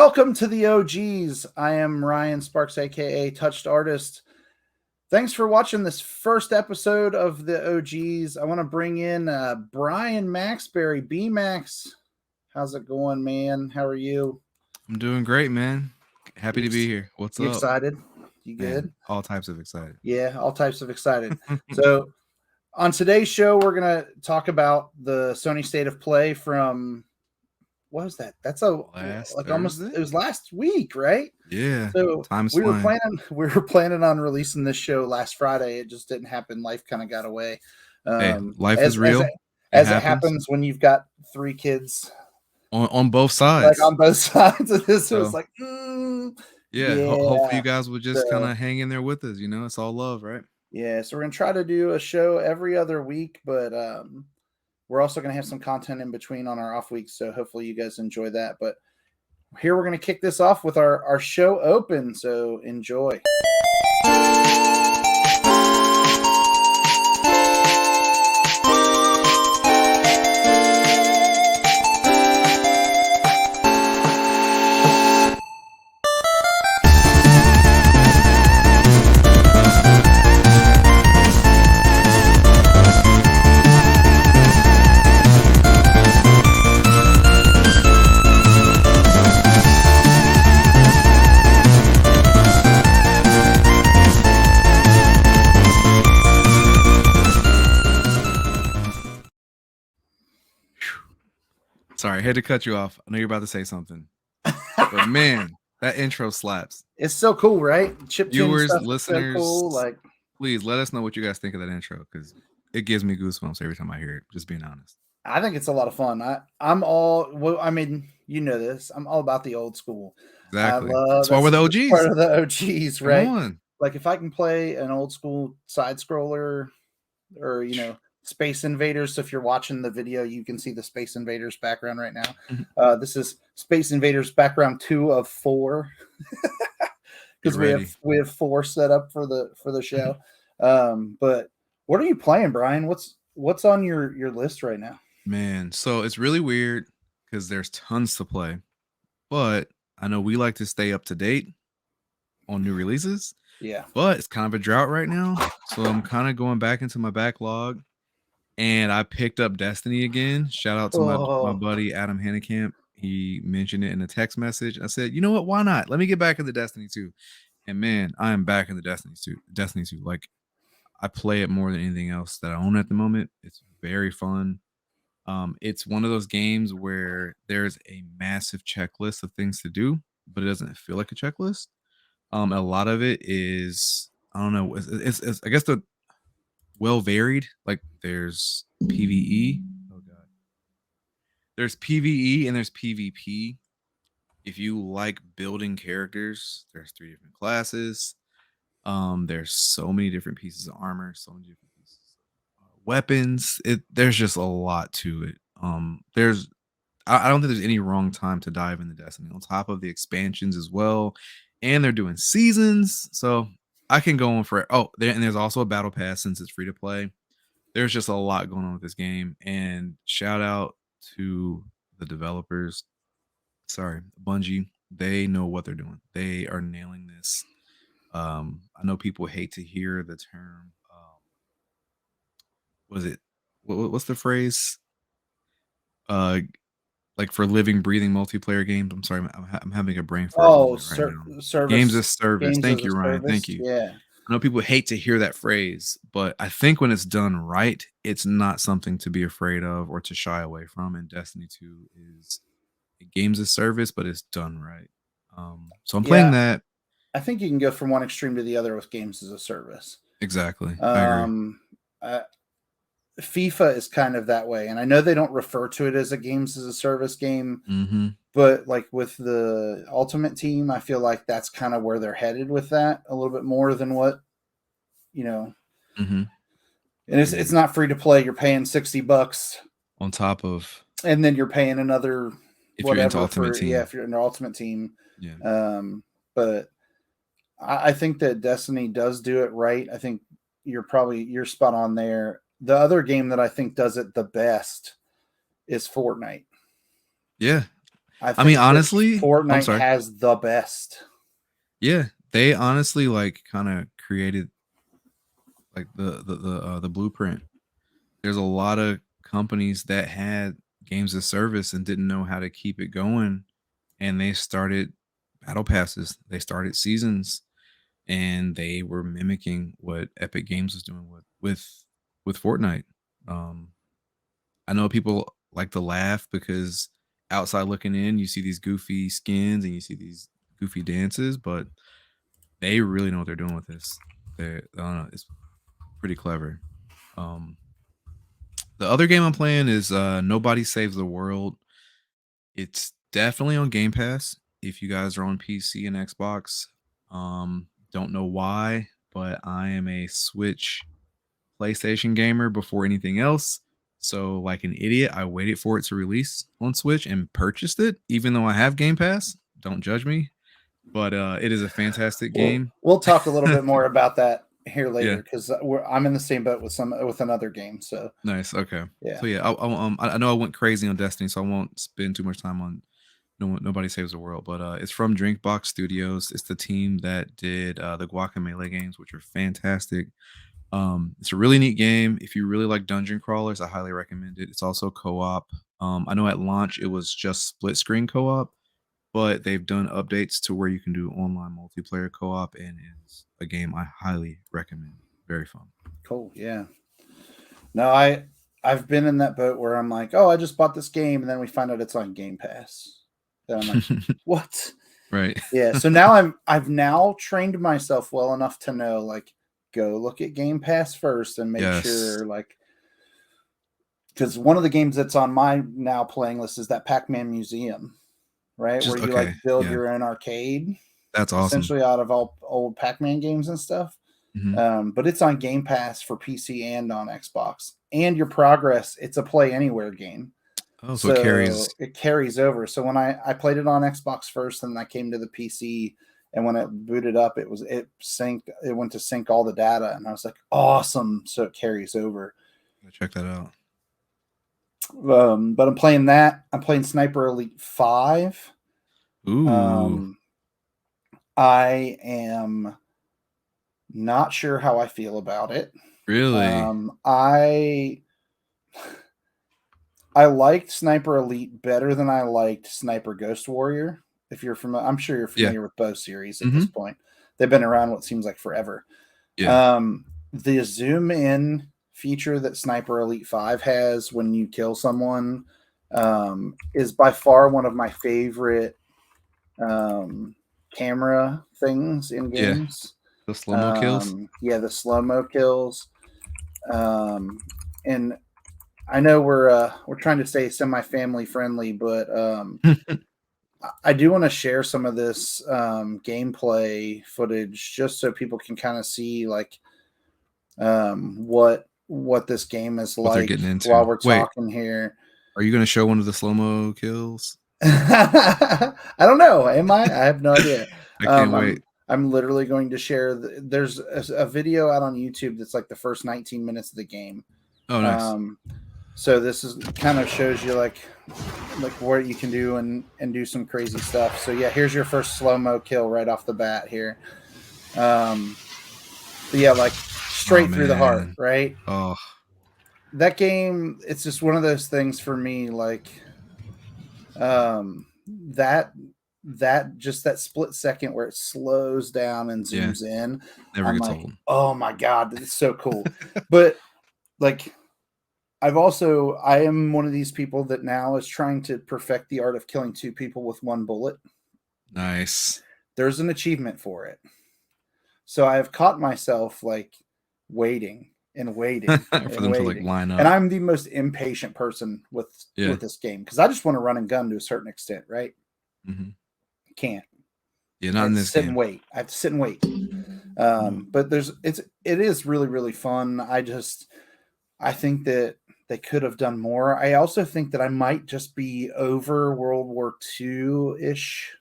Welcome to the OGs. I am Ryan Sparks, aka Touched Artist. Thanks for watching this first episode of the OGs. I want to bring in Brian Maxberry. B-Max, how's it going, man? How are you? I'm doing great, man. Happy to be here. What's You up? excited? You good? Man, all types of excited. Yeah, all types of excited. So on today's show, we're going to talk about the Sony State of Play from... What was that? That's almost it was last week, right? Yeah. So Time's we flying. were planning on releasing this show last Friday. It just didn't happen. Life kind of got away. Hey, life is real. As it happens when you've got 3 kids on both sides. Like on both sides of this, so, it was like, hopefully you guys would just kind of hang in there with us. You know, it's all love, right? Yeah. So we're gonna try to do a show every other week, but we're also going to have some content in between on our off weeks, so hopefully you guys enjoy that. But here we're going to kick this off with our show open, so enjoy. Sorry, I had to cut you off. I know you're about to say something. But man, that intro slaps. It's so cool, right? Viewers, listeners, so cool. Please let us know what you guys think of that intro, because it gives me goosebumps every time I hear it, just being honest. I think it's a lot of fun. I'm all you know this. I'm all about the old school. Exactly. That's why we're the OGs. Part of the OGs, right? Come on. Like if I can play an old school side scroller or, Space Invaders. So if you're watching the video, you can see the Space Invaders background right now. This is Space Invaders background 2 of 4 because we have 4 set up for the show. But what are you playing, Brian? What's on your list right now? Man, so it's really weird because there's tons to play, but I know we like to stay up to date on new releases. Yeah, but it's kind of a drought right now, so I'm kind of going back into my backlog. And I picked up Destiny again. Shout out to my buddy Adam Hannekamp. He mentioned it in a text message. I said, you know what? Why not? Let me get back into Destiny 2. And man, I am back into Destiny 2. Like, I play it more than anything else that I own at the moment. It's very fun. It's one of those games where there's a massive checklist of things to do, but it doesn't feel like a checklist. A lot of it is, I don't know. It's I guess the well varied. Like there's PvE. Oh god. There's PvE and there's PvP. If you like building characters, there's 3 different classes. There's so many different pieces of armor, so many different pieces of weapons. There's just a lot to it. I don't think there's any wrong time to dive into Destiny. On top of the expansions as well, and they're doing seasons, so I can go on for and there's also a battle pass since it's free to play. There's just a lot going on with this game, and shout out to the developers. Sorry, Bungie. They know what they're doing. They are nailing this. I know people hate to hear the term. What's the phrase? Like for living, breathing multiplayer games. I'm sorry, I'm having a brain fart. Service. Games as service. Thank you, Ryan. Thank you. Yeah. I know people hate to hear that phrase, but I think when it's done right, it's not something to be afraid of or to shy away from. And Destiny 2 is a games as service, but it's done right. So I'm playing that. I think you can go from one extreme to the other with games as a service. Exactly. I agree. FIFA is kind of that way, and I know they don't refer to it as a games as a service game, but like with the Ultimate Team, I feel like that's kind of where they're headed with that a little bit more than what And it's not free to play. You're paying $60 on top of, and then you're paying another if you're into Ultimate Team. Yeah, if you're in the Ultimate Team. Yeah. But I think that Destiny does do it right. I think you're spot on there. The other game that I think does it the best is Fortnite. Yeah. I mean, honestly, I'm Fortnite sorry. has the best. Yeah, they honestly like kind of created like the blueprint. There's a lot of companies that had games as service and didn't know how to keep it going, and they started battle passes. They started seasons, and they were mimicking what Epic Games was doing with Fortnite. Um, I know people like to laugh because outside looking in, you see these goofy skins and you see these goofy dances, but they really know what they're doing with this. It's pretty clever. Um, the other game I'm playing is Nobody Saves the World. It's definitely on Game Pass if you guys are on PC and Xbox. Don't know why, but I am a Switch PlayStation gamer before anything else. So, like an idiot, I waited for it to release on Switch and purchased it, even though I have Game Pass. Don't judge me, but it is a fantastic game. We'll talk a little bit more about that here Yeah, later because I'm in the same boat with another game. So nice. Okay, yeah, so yeah, I know I went crazy on Destiny, so I won't spend too much time on Nobody Saves the World. But it's from Drinkbox Studios. It's the team that did the Guacamelee games, which are fantastic. It's a really neat game. If you really like dungeon crawlers, I highly recommend it. It's also co-op. I know at launch it was just split screen co-op, but they've done updates to where you can do online multiplayer co-op, and it's a game I highly recommend. Very fun. cool. Yeah. No, I've been in that boat where I'm like, oh, I just bought this game, and then we find out it's on Game Pass. Then I'm like, what? Right. Yeah. So now I've now trained myself well enough to know like go look at Game Pass first and make Yes. sure like because one of the games that's on my now playing list is that Pac-Man Museum, right? Where Just you okay. like build Yeah. your own arcade That's awesome. essentially out of all old Pac-Man games and stuff. Mhm. But it's on Game Pass for PC and on Xbox. And your progress, it's a play anywhere game. Oh, so it carries. So it carries over. So when I played it on Xbox first, and I came to the PC, and when it booted up, it went to sync all the data, and I was like, awesome. So it carries over. Check that out. But I'm playing that. I'm playing Sniper Elite 5. Ooh, I am not sure how I feel about it. really? I liked Sniper Elite better than I liked Sniper Ghost Warrior. If you're familiar, I'm sure you're Yeah. familiar with both series at this Mhm. point. They've been around what seems like forever. Yeah. The zoom in feature that Sniper Elite 5 has when you kill someone is by far one of my favorite camera things in Yeah. games. The slow-mo kills? Yeah, the slow mo kills. And I know we're trying to stay semi family friendly, but I do want to share some of this gameplay footage just so people can kind of see like what this game is What they're like getting while into. we're Wait, talking here. are you gonna show one of the slow-mo kills? I don't know. Am I? I have no idea. I can't wait. I'm literally going to share. There's a video out on YouTube that's like the first 19 minutes of the game. Oh, nice. So this is kind of shows you like what you can do and do some crazy stuff. So yeah, here's your first slow mo kill right off the bat here. Yeah, like straight through the heart, Man. right? Oh, That game, it's just one of those things for me. Like that just that split second where it slows down and yeah. zooms in. Never I'm gets like, old. oh my god, it's so cool. But like I am one of these people that now is trying to perfect the art of killing two people with one bullet. Nice. There's an achievement for it. So I have caught myself like waiting and waiting For and them to, like, waiting. line And up. I'm the most impatient person with Yeah. this game because I just want to run and gun to a certain extent, right? Mhm. Can't. Yeah, I not have in to this sit and game. wait. I have to sit and wait. Mm. But it is really, really fun. I think that they could have done more. I also think that I might just be over World War II ish.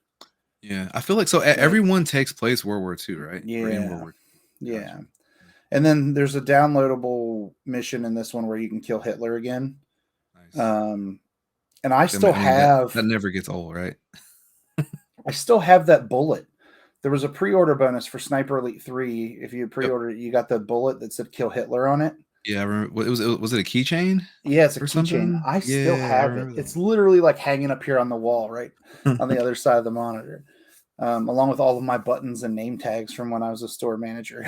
Yeah, I feel like so everyone takes place World War II, right? Or in World Yeah. War II. Gotcha. Yeah. And then there's a downloadable mission in this one where you can kill Hitler again. Nice. Um, And I still have that never gets old, right? I still have that bullet. There was a pre-order bonus for Sniper Elite 3. If you pre-ordered it, you got the bullet that said "Kill Hitler" on it. Yeah, I remember. Was it a keychain? Yeah, it's a Or keychain. something? I still Yeah, I have it. remember It's literally like hanging up here on the wall, right on that. the other side of the monitor, along with all of my buttons and name tags from when I was a store manager.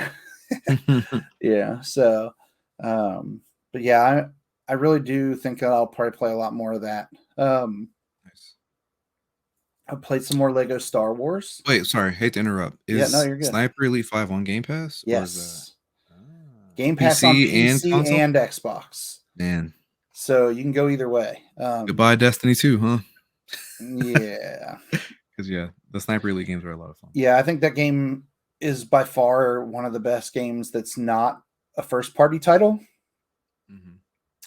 Yeah. So, but yeah, I really do think that I'll probably play a lot more of that. Nice. I played some more Lego Star Wars. Wait, sorry, hate to interrupt. Yeah, no, Is you're good. Sniper Elite 5 on Game Pass, or is that Yes. Game Pass on PC and PC console? and Xbox. Man, So you can go either way. goodbye Destiny 2, huh? Yeah. Because yeah, the Sniper Elite games are a lot of fun. Yeah, I think that game is by far one of the best games that's not a first party title.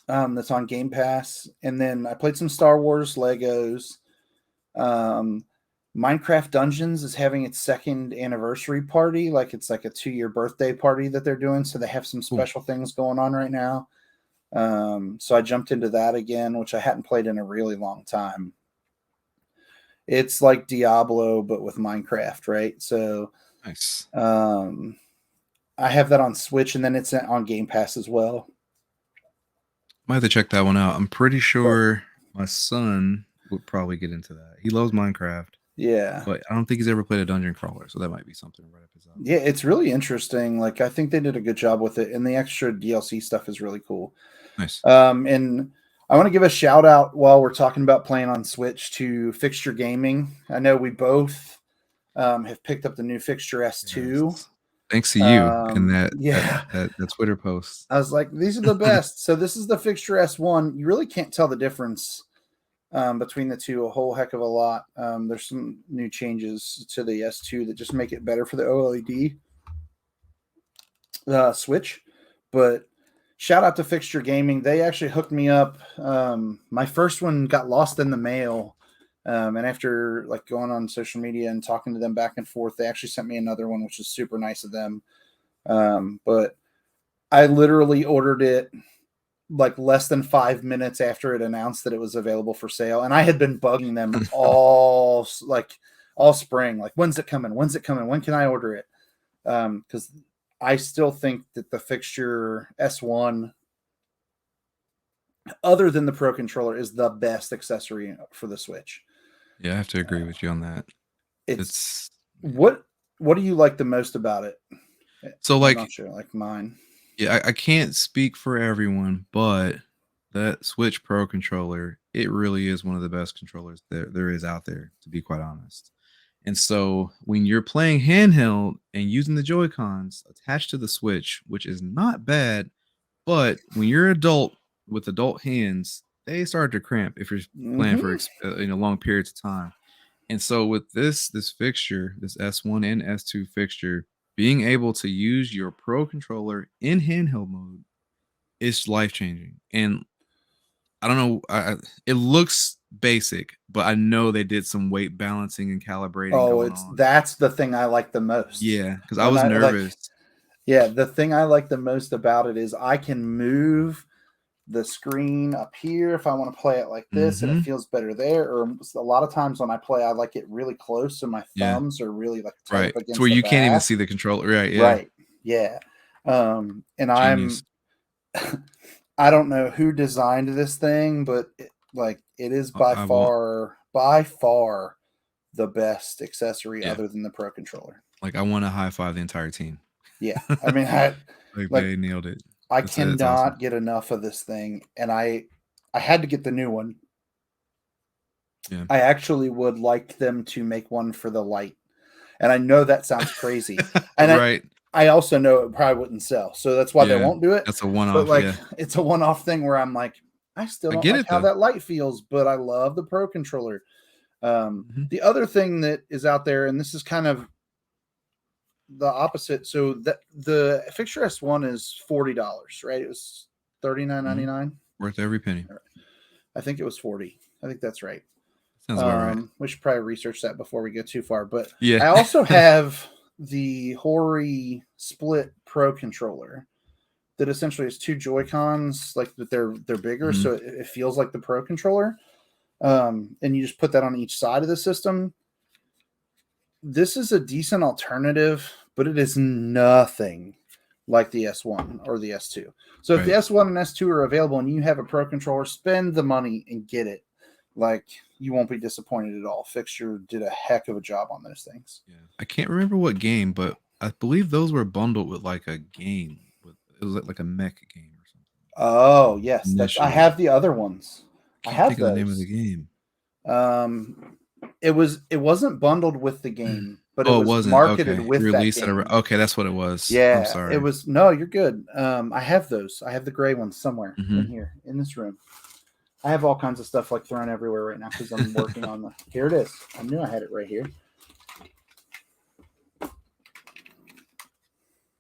That's on Game Pass. And then I played some Star Wars Legos. Minecraft Dungeons is having its 2nd anniversary party. Like it's like a 2-year birthday party that they're doing. So they have some special things going on right now. So I jumped into that again, which I hadn't played in a really long time. It's like Diablo, but with Minecraft, right? So Nice. I have that on Switch, and then it's on Game Pass as well. Might have to check that one out. I'm pretty sure my son would probably get into that. He loves Minecraft. Yeah. But I don't think he's ever played a dungeon crawler, so that might be something right up his alley. Yeah, it's really interesting. Like I think they did a good job with it, and the extra DLC stuff is really cool. Nice. And I want to give a shout out while we're talking about playing on Switch to Fixture Gaming. I know we both have picked up the new Fixture S2. Yes. Thanks to you and that Twitter post. I was like, these are the best. So this is the Fixture S1. You really can't tell the difference between the two a whole heck of a lot. There's some new changes to the S2 that just make it better for the OLED Switch. But shout out to Fixture Gaming. They actually hooked me up. My first one got lost in the mail. And after like going on social media and talking to them back and forth, they actually sent me another one, which is super nice of them. But I literally ordered it like less than 5 minutes after it announced that it was available for sale. And I had been bugging them all spring. Like, when's it coming? When's it coming? When can I order it? Because I still think that the Fixture S1, other than the Pro Controller, is the best accessory for the Switch. Yeah, I have to agree with you on that. It's what do you like the most about it? So like, I'm not sure, like mine. Yeah, I can't speak for everyone, but that Switch Pro controller, it really is one of the best controllers there is out there, to be quite honest. And so when you're playing handheld and using the Joy-Cons attached to the Switch, which is not bad, but when you're adult with adult hands, they start to cramp if you're playing for long periods of time. And so with this fixture, this S1 and S2 fixture, being able to use your Pro controller in handheld mode is life-changing. And I don't know, it looks basic, but I know they did some weight balancing and calibrating going on. That's the thing I like the most. Yeah, because I was nervous. The thing I like the most about it is I can move the screen up here if I want to play it like this, and it feels better there. Or a lot of times when I play, I like it really close, so my thumbs are really like tight up against where you the can't even back. see the controller. Right. Yeah. And Genius. I don't know who designed this thing, but it is by far the best accessory other than the Pro controller. Like, I want to high five the entire team. Yeah, I mean, they nailed it. I cannot get enough of this thing, and I had to get the new one. Yeah. I actually would like them to make one for the Lite, and I know that sounds crazy. And I also know it probably wouldn't sell, so that's why they won't do it. That's a one-off. But it's a one-off thing where I'm like, I still don't like how that Lite feels, but I love the Pro controller. The other thing that is out there, and this is kind of the opposite. So the Fixture S1 is $40, right? It was $39.99. Worth every penny. I think it was $40. I think that's right. Sounds about right. We should probably research that before we get too far. But yeah, I also have the Hori Split Pro controller that essentially is two Joy-Cons, like that they're bigger, so it feels like the Pro controller. and you just put that on each side of the system. This is a decent alternative, but it is nothing like the S1 or the S2. So if the S1 and S2 are available and you have a Pro controller, spend the money and get it. Like, you won't be disappointed at all. Fixture did a heck of a job on those things. Yeah. I can't remember what game, but I believe those were bundled with like a game. It was like a mech game or something. Oh, yes. I have the other ones. I can't think of the name of the game. It wasn't bundled with the game, but it was marketed with that game. Okay, that's what it was. Yeah, I'm sorry. It was. No, you're good. I have those. I have the gray ones somewhere in here, in this room. I have all kinds of stuff like thrown everywhere right now because I'm working on the. Here it is. I knew I had it right here.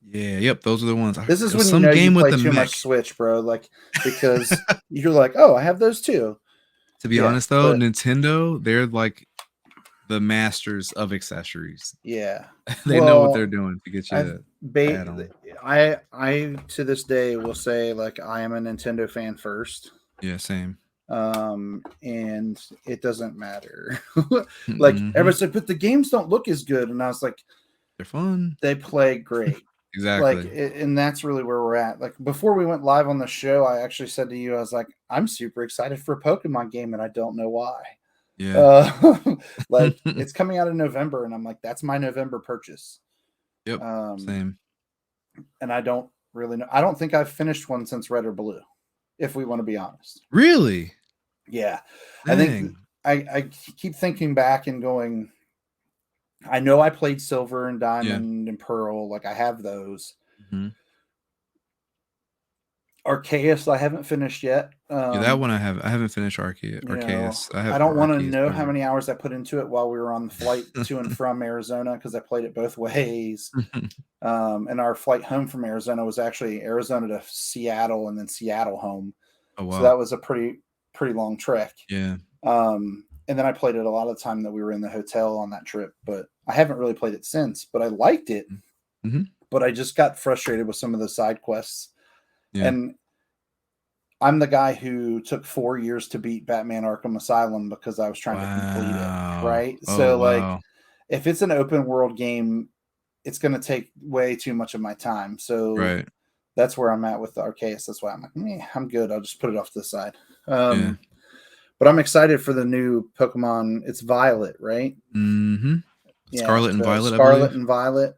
Yeah. Yep. Those are the ones. This is when you know you play too much Switch, bro. Like, because you're like, oh, I have those too. To be honest, though, Nintendo, they're like the masters of accessories. Yeah, they know what they're doing to get you. I to this day will say, like, I am a Nintendo fan first. Yeah, same. And it doesn't matter. Like, everybody's like, but the games don't look as good, and I was like, they're fun. They play great. Exactly. Like, and that's really where we're at. Like, before we went live on the show, I actually said to you, I was like, I'm super excited for a Pokemon game, and I don't know why. Yeah. Like, it's coming out in November, and I'm like, that's my November purchase. Yep. Same. And I don't really know. I don't think I've finished one since Red or Blue, if we want to be honest. Really? Yeah. Dang. I think I keep thinking back and going, I know I played Silver and Diamond and Pearl. Like, I have those. Arceus, I haven't finished yet. That one I haven't finished Arceus. I don't want to know how many hours I put into it while we were on the flight to and from Arizona, because I played it both ways. And our flight home from Arizona was actually Arizona to Seattle and then Seattle home. Oh, wow. So that was a pretty long trek. Yeah. And then I played it a lot of the time that we were in the hotel on that trip, but I haven't really played it since. But I liked it. But I just got frustrated with some of the side quests. Yeah. And I'm the guy who took 4 years to beat Batman Arkham Asylum because I was trying to complete it. Right. So like, if it's an open world game, it's going to take way too much of my time. So that's where I'm at with the Arceus. That's why I'm like, I'm good. I'll just put it off to the side. But I'm excited for the new Pokemon. It's Violet, right? Scarlet and Violet. Scarlet and Violet.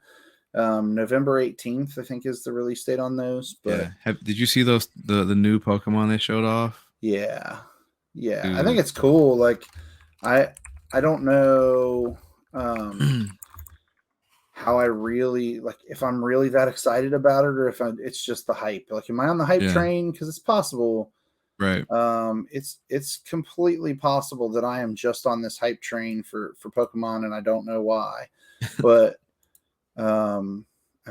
November 18th, I think, is the release date on those. But did you see those the new Pokemon they showed off? Yeah. Dude. I think it's cool. Like, I don't know how I really, like, if I'm really that excited about it, or if it's just the hype. Like, am I on the hype train? Because it's possible. Right. It's completely possible that I am just on this hype train for Pokemon, and I don't know why. But I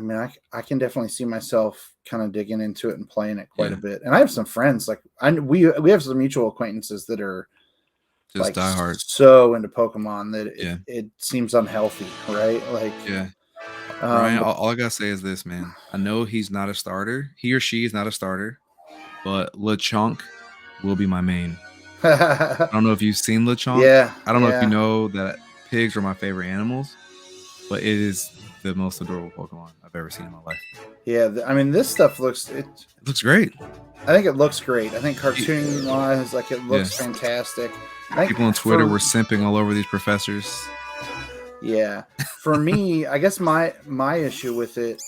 mean, I can definitely see myself kind of digging into it and playing it quite a bit. And I have some friends, like, we have some mutual acquaintances that are just like diehard, so into Pokemon that it seems unhealthy, right? Like, Ryan, all I gotta say is this, man. I know he's not a starter. He or she is not a starter, but Lechonk will be my main. I don't know if you've seen Lechonk. I don't know if you know that pigs are my favorite animals, but it is the most adorable Pokemon I've ever seen in my life. Yeah, I mean, this stuff looks great. I think it looks great. I think cartoon wise, like, it looks fantastic. People on Twitter were simping all over these professors. Yeah, for me, I guess my issue with it,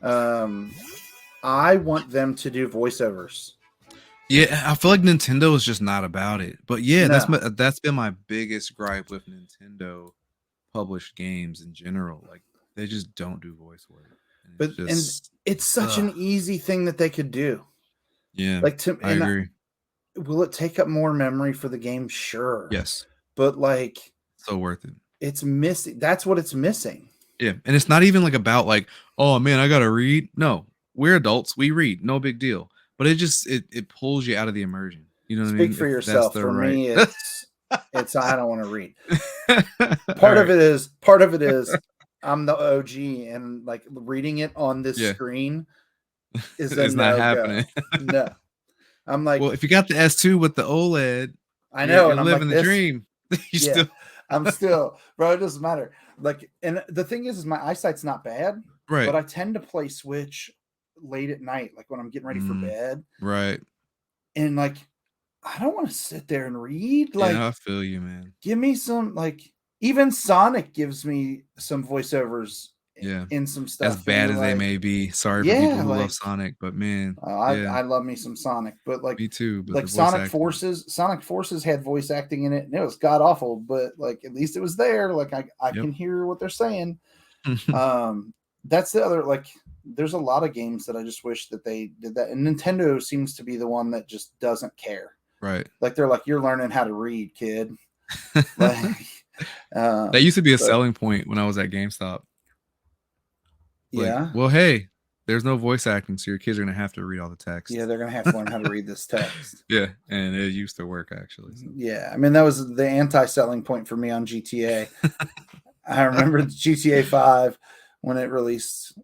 I want them to do voiceovers. Yeah, I feel like Nintendo is just not about it. But that's been my biggest gripe with Nintendo published games in general. Like, they just don't do voice work. And it's such an easy thing that they could do. Yeah, like, I agree. Will it take up more memory for the game? Sure. Yes. But, like, so worth it. It's missing. That's what it's missing. Yeah, and it's not even like about like, oh man, I gotta read. No, we're adults. We read. No big deal. But it pulls you out of the immersion. You know what I mean? Speak for yourself. For me, it's I don't want to read. Part of it is I'm the OG, and, like, reading it on this screen is not happening. No. I'm like, well, if you got the S2 with the OLED, I know, and you're I'm living like, the dream. You yeah, still I'm still, bro. It doesn't matter. Like, and the thing is my eyesight's not bad, right. but I tend to play Switch late at night, like when I'm getting ready for bed, Right. and like I don't want to sit there and read. Like, Yeah, I feel you, man. give me some, like, even Sonic gives me some voiceovers Yeah. in some As stuff, and bad you're as they like, may be. Sorry for people yeah, who love like Sonic, but man, I yeah, I love me some Sonic, but me too. But the like voice Sonic Forces had voice acting in it, and it was god awful, but like at least it was there. Like I yep. can hear what they're saying. That's the other, like, there's a lot of games that I just wish that they did that, and Nintendo seems to be the one that just doesn't care. Right. Like they're like, you're learning how to read, kid. Like, That used to be a but selling point when I was at GameStop. Like, yeah, well, hey, there's no voice acting, so your kids are gonna have to read all the text. yeah, they're gonna have to learn how to read this text. Yeah, and it used to work actually. So. Yeah, I mean that was the anti-selling point for me on GTA. I remember GTA 5 when it released,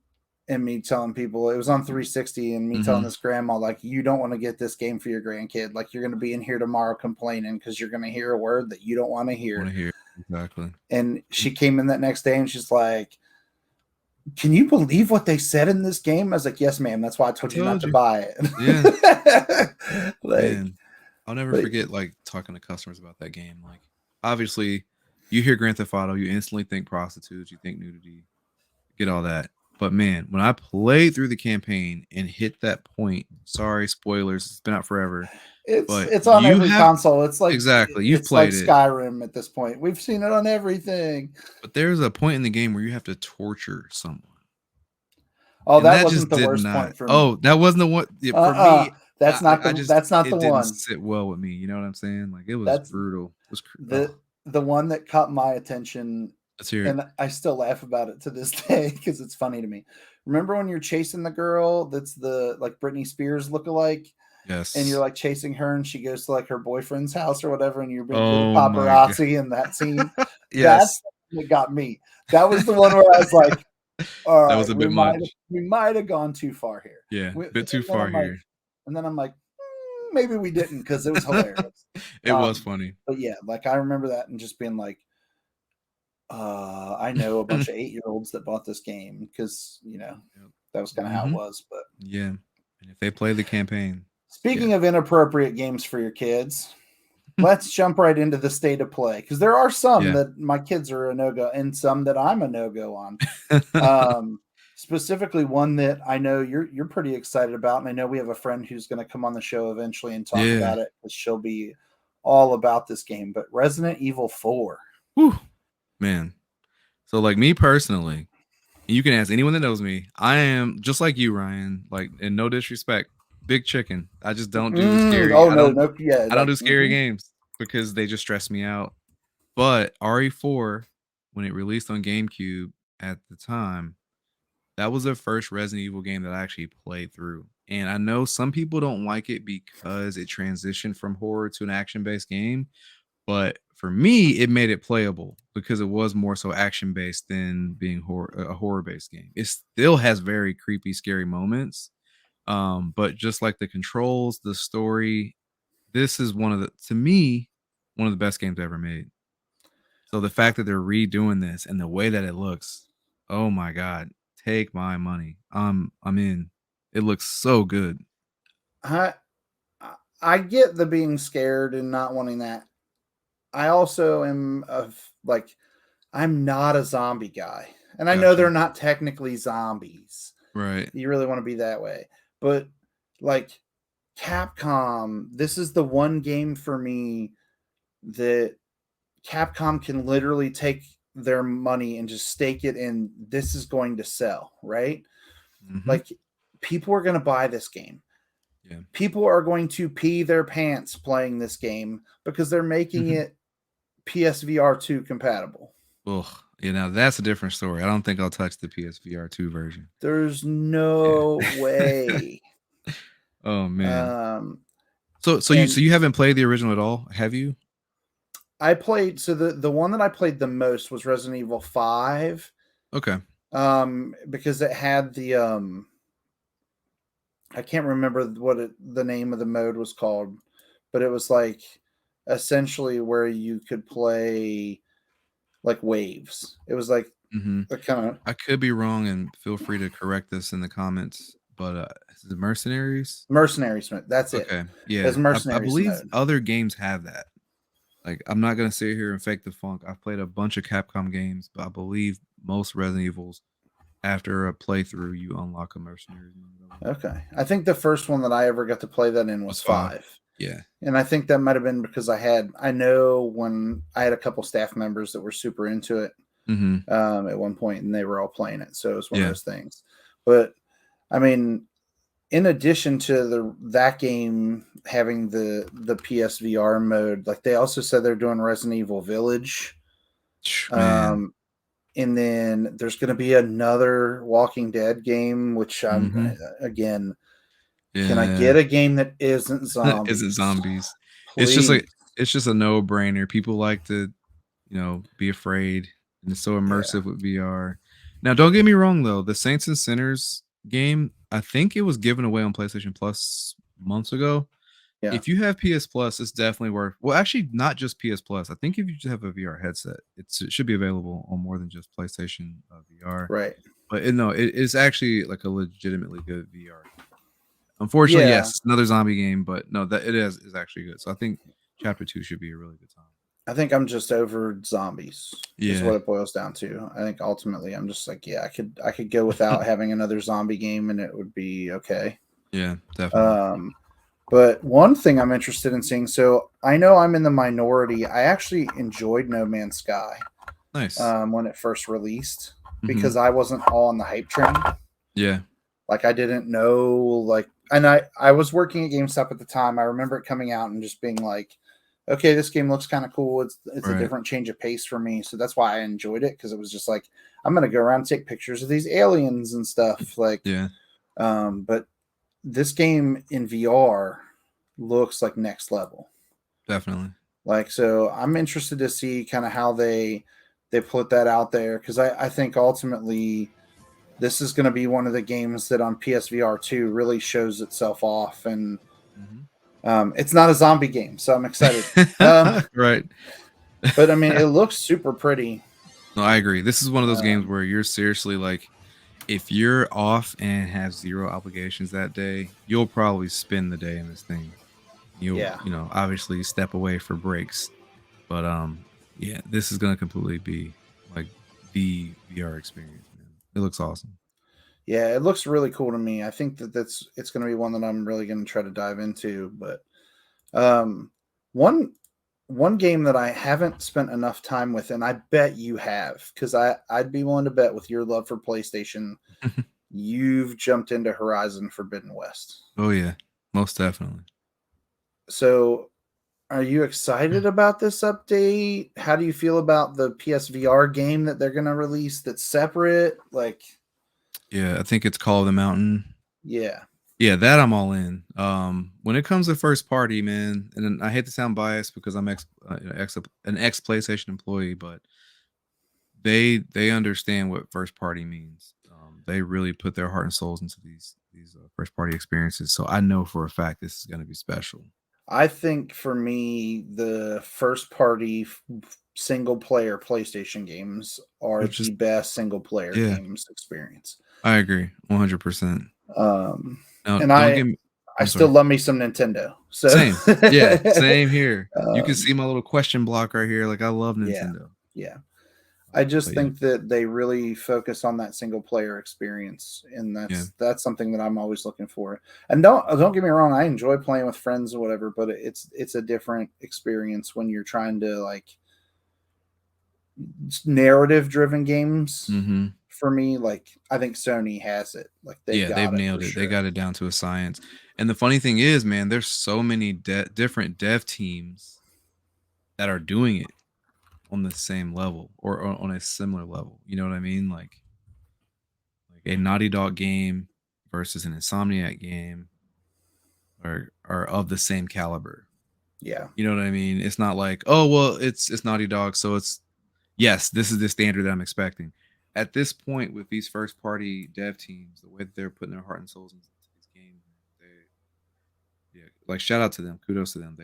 and me telling people it was on 360, and me telling this grandma, like, you don't want to get this game for your grandkid. Like, you're going to be in here tomorrow complaining because you're going to hear a word that you don't want to hear. Exactly. And she came in that next day and she's like, can you believe what they said in this game? I was like, yes, ma'am. That's why I told you not to buy it. Yeah. Like, man, I'll never forget like talking to customers about that game. Like, obviously, you hear Grand Theft Auto, you instantly think prostitutes, you think nudity, get all that. But man, when I played through the campaign and hit that point, sorry, spoilers, it's been out forever. But it's on you every have console. It's like, exactly you've it's like played it. Skyrim at this point. We've seen it on everything. But there's a point in the game where you have to torture someone. Oh, And that that just wasn't the did worst not. point for me. Oh, that wasn't the one for me. That's not I the just that's not the it didn't one. sit well with me. You know what I'm saying? Like it was That's brutal. It was the one that caught my attention, let's hear it. and I still laugh about it to this day because it's funny to me. Remember when you're chasing the girl that's the like Britney Spears lookalike? Yes. And you're like chasing her, and she goes to like her boyfriend's house or whatever, and you're being Oh paparazzi in that scene. yes. That's what got me. That was the one where I was like, all that right, was a bit much. We might have gone too far here. Yeah, a bit too far here. And then I'm like, maybe we didn't, because it was hilarious. It was funny. But yeah, like I remember that and just being like, I know a bunch of 8-year-olds that bought this game because, you know, that was kind of how it was. But yeah, and if they play the campaign. Speaking of inappropriate games for your kids, let's jump right into the state of play, because there are some that my kids are a no-go and some that I'm a no-go on. Specifically one that I know you're pretty excited about, and I know we have a friend who's going to come on the show eventually and talk about it, because she'll be all about this game. But Resident Evil 4. Whew, man. So like me personally, you can ask anyone that knows me, I am just like you, Ryan, like, in no disrespect, big chicken. I just don't do scary. I don't do scary games because they just stress me out. But RE4, when it released on GameCube at the time, that was the first Resident Evil game that I actually played through. And I know some people don't like it because it transitioned from horror to an action-based game. But for me, it made it playable because it was more so action-based than being a horror-based game. It still has very creepy, scary moments. But just like the controls, the story, this is to me, one of the best games ever made. So the fact that they're redoing this and the way that it looks, oh my God, take my money. I'm in. It looks so good. I get the being scared and not wanting that. I also am I'm not a zombie guy. And I know they're not technically zombies. Right. You really want to be that way. But like Capcom, this is the one game for me that Capcom can literally take their money and just stake it in. This is going to sell, right? Like, people are going to buy this game. Yeah. People are going to pee their pants playing this game because they're making it PSVR 2 compatible. Ugh. You know, that's a different story. I don't think I'll touch the PSVR 2 version. There's no way. Oh man. So you haven't played the original at all, have you? I played, so the one that I played the most was Resident Evil 5. Okay. Because it had the I can't remember what the name of the mode was called, but it was like essentially where you could play like waves. It was like a kind of I could be wrong, and feel free to correct us in the comments. But is it Mercenaries? mercenaries mode. That's it. Okay, It was yeah, I mercenaries believe mode. other games have that. Like, I'm not gonna sit here and fake the funk. I've played a bunch of Capcom games, but I believe most Resident Evils, after a playthrough, you unlock a Mercenaries mode. Okay. I think the first one that I ever got to play that in was Was 5. 5. Yeah. And I think that might have been because I know when I had a couple staff members that were super into it at one point, and they were all playing it. So it was one of Yeah. those things. But I mean, in addition to that game having the PSVR mode, like they also said they're doing Resident Evil Village. Man. And then there's going to be another Walking Dead game, which I'm again. Can I Yeah. get a game that isn't zombies? Is it zombies? It's just Please. like it's just a no-brainer. People like to, be afraid, and it's so immersive with VR. Now, don't get me wrong though. The Saints and Sinners game, I think it was given away on PlayStation Plus months ago. Yeah. If you have PS Plus, it's definitely worth. Well, actually, not just PS Plus. I think if you just have a VR headset, it should be available on more than just PlayStation VR. Right. But it's actually like a legitimately good VR. Unfortunately, Yeah. yes, it's another zombie game, but no, that it is actually good. So I think Chapter 2 should be a really good time. I think I'm just over zombies. Is Yeah. what it boils down to. I think ultimately I'm just like, yeah, I could go without having another zombie game and it would be okay. Yeah, definitely. But one thing I'm interested in seeing, so I know I'm in the minority. I actually enjoyed No Man's Sky Nice. when it first released because I wasn't all on the hype train. Yeah. Like I didn't know, like, and I was working at GameStop at the time. I remember it coming out and just being like, okay, this game looks kind of cool. It's a different change of pace for me, so that's why I enjoyed it because it was just like I'm gonna go around and take pictures of these aliens and stuff. Like, Yeah. But this game in VR looks like next level. Definitely. Like, so I'm interested to see kind of how they put that out there because I think ultimately this is going to be one of the games that on PSVR 2 really shows itself off. And it's not a zombie game, so I'm excited. Right. But I mean, it looks super pretty. No, I agree. This is one of those games where you're seriously like, if you're off and have zero obligations that day, you'll probably spend the day in this thing. You'll, obviously step away for breaks. But yeah, this is gonna completely be like the VR experience, man. It looks awesome. Yeah, it looks really cool to me. I think it's going to be one that I'm really going to try to dive into. But one game that I haven't spent enough time with, and I bet you have, because I'd be willing to bet with your love for PlayStation, you've jumped into Horizon Forbidden West. Oh yeah, most definitely. So, are you excited about this update? How do you feel about the PSVR game that they're going to release that's separate? Like, yeah, I think it's Call of the Mountain. Yeah. Yeah, that I'm all in. When it comes to first party, man, and I hate to sound biased because I'm an ex PlayStation employee, but they understand what first party means. They really put their heart and souls into these first party experiences. So I know for a fact this is going to be special. I think for me, the first party single player PlayStation games are the best single player games experience. I agree 100%. And I still love me some Nintendo. So same. Yeah, same here. You can see my little question block right here. Like I love Nintendo. Yeah. I just think that they really focus on that single player experience, and that's something that I'm always looking for. And don't get me wrong, I enjoy playing with friends or whatever, but it's a different experience when you're trying to like narrative driven games. For me, like I think Sony has it. Like they've nailed it. Sure. They got it down to a science. And the funny thing is, man, there's so many different dev teams that are doing it on the same level or on a similar level. You know what I mean? Like a Naughty Dog game versus an Insomniac game are of the same caliber. Yeah. You know what I mean? It's not like, oh, well, it's Naughty Dog, so it's yes, this is the standard that I'm expecting. At this point with these first party dev teams, the way that they're putting their heart and souls into these games, like shout out to them, kudos to them.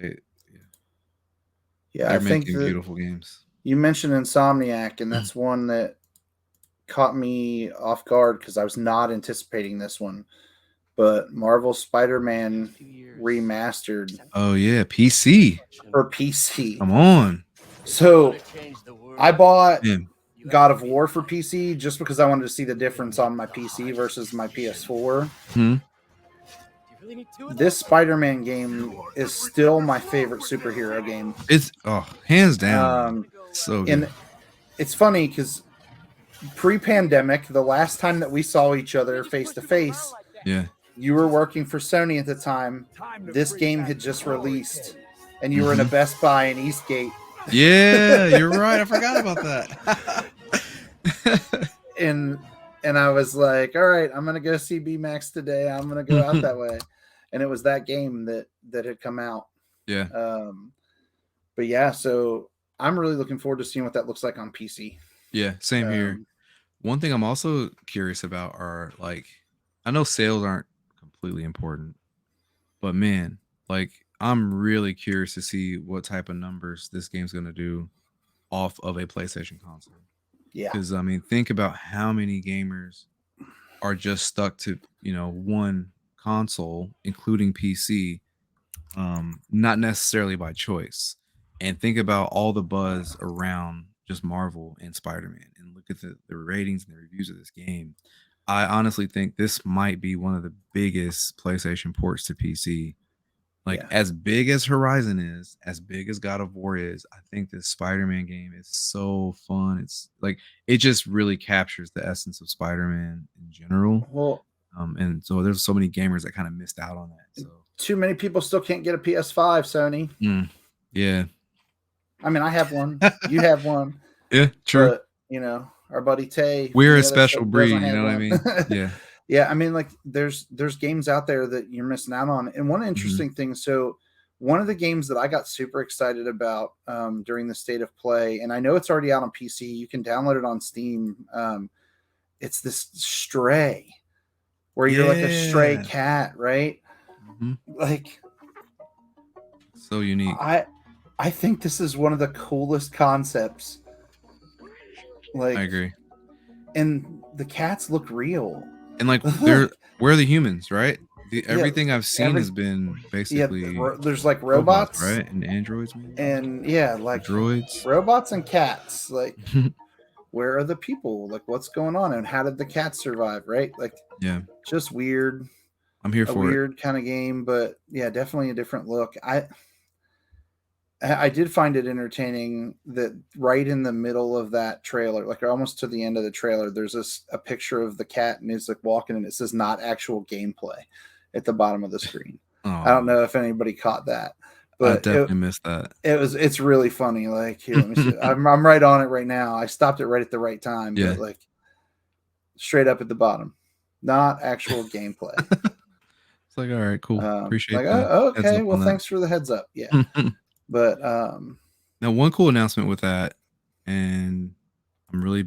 Yeah, They're I think making that beautiful games. you mentioned Insomniac, and that's one that caught me off guard because I was not anticipating this one. But Marvel Spider-Man remastered Oh yeah, PC. for PC. Come on. So I bought Man. God of War for PC just because I wanted to see the difference on my PC versus my PS4. This Spider-Man game is still my favorite superhero game. It's hands down. So good. And it's funny because pre-pandemic, the last time that we saw each other face to face, Yeah. you were working for Sony at the time. This game had just released, and you were in a Best Buy in Eastgate. Yeah, you're right. I forgot about that. and I was like, all right, I'm gonna go see B-Max today. I'm gonna go out that way. And it was that game that had come out. Yeah. But yeah, so I'm really looking forward to seeing what that looks like on PC. Yeah, same here. One thing I'm also curious about are like, I know sales aren't completely important, but man, like I'm really curious to see what type of numbers this game's going to do off of a PlayStation console. Yeah. Because I mean, think about how many gamers are just stuck to, one console, including PC, not necessarily by choice. And think about all the buzz around just Marvel and Spider-Man, and look at the ratings and the reviews of this game. I honestly think this might be one of the biggest PlayStation ports to PC. Like, as big as Horizon is, as big as God of War is, I think this Spider-Man game is so fun. It's like, it just really captures the essence of Spider-Man in general. Well, and so there's so many gamers that kind of missed out on that. So too many people still can't get a PS5, Sony. Yeah. I mean, I have one. You have one. Yeah, true. But, our buddy Tay. We're a special breed, you know what I mean? Yeah. Yeah, I mean, like there's games out there that you're missing out on. And one interesting thing, so one of the games that I got super excited about during the State of Play, and I know it's already out on PC, you can download it on Steam. It's this Stray, where you're like a stray cat, right? Like, so unique. I think this is one of the coolest concepts. Like, I agree. And the cats look real. And like we're the humans, right? Everything I've seen has been basically there's like robots, right? And androids, maybe? And like droids, robots and cats. Like, where are the people? Like, what's going on? And how did the cats survive? Right? Like, just weird. I'm here for weird kind of game, but yeah, definitely a different look. I did find it entertaining that right in the middle of that trailer, like almost to the end of the trailer, there's a picture of the cat and he's like walking and it says not actual gameplay at the bottom of the screen. I don't know if anybody caught that, but I definitely missed that. It's really funny. Like, here, let me see. I'm right on it right now. I stopped it right at the right time, but like straight up at the bottom, not actual gameplay. It's like, all right, cool. Appreciate that. Okay, well, thanks for the heads up. Yeah. But now one cool announcement with that, and I'm really,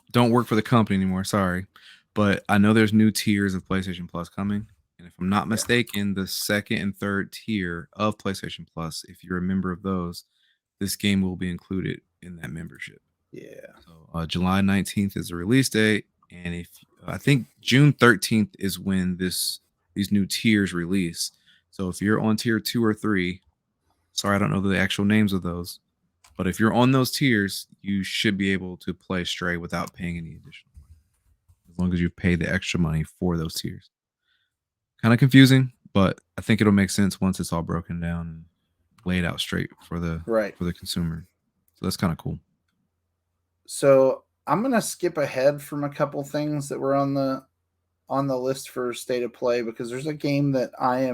don't work for the company anymore, sorry, but I know there's new tiers of PlayStation Plus coming, and if I'm not mistaken, the second and third tier of PlayStation Plus, if you're a member of those, this game will be included in that membership. So July 19th is the release date, and I think June 13th is when these new tiers release. So if you're on tier 2 or 3, sorry, I don't know the actual names of those, but if you're on those tiers, you should be able to play Stray without paying any additional money, as long as you've paid the extra money for those tiers. Kind of confusing, but I think it'll make sense once it's all broken down and laid out straight for the consumer. So that's kind of cool. So I'm gonna skip ahead from a couple things that were on the list for State of Play, because there's a game that I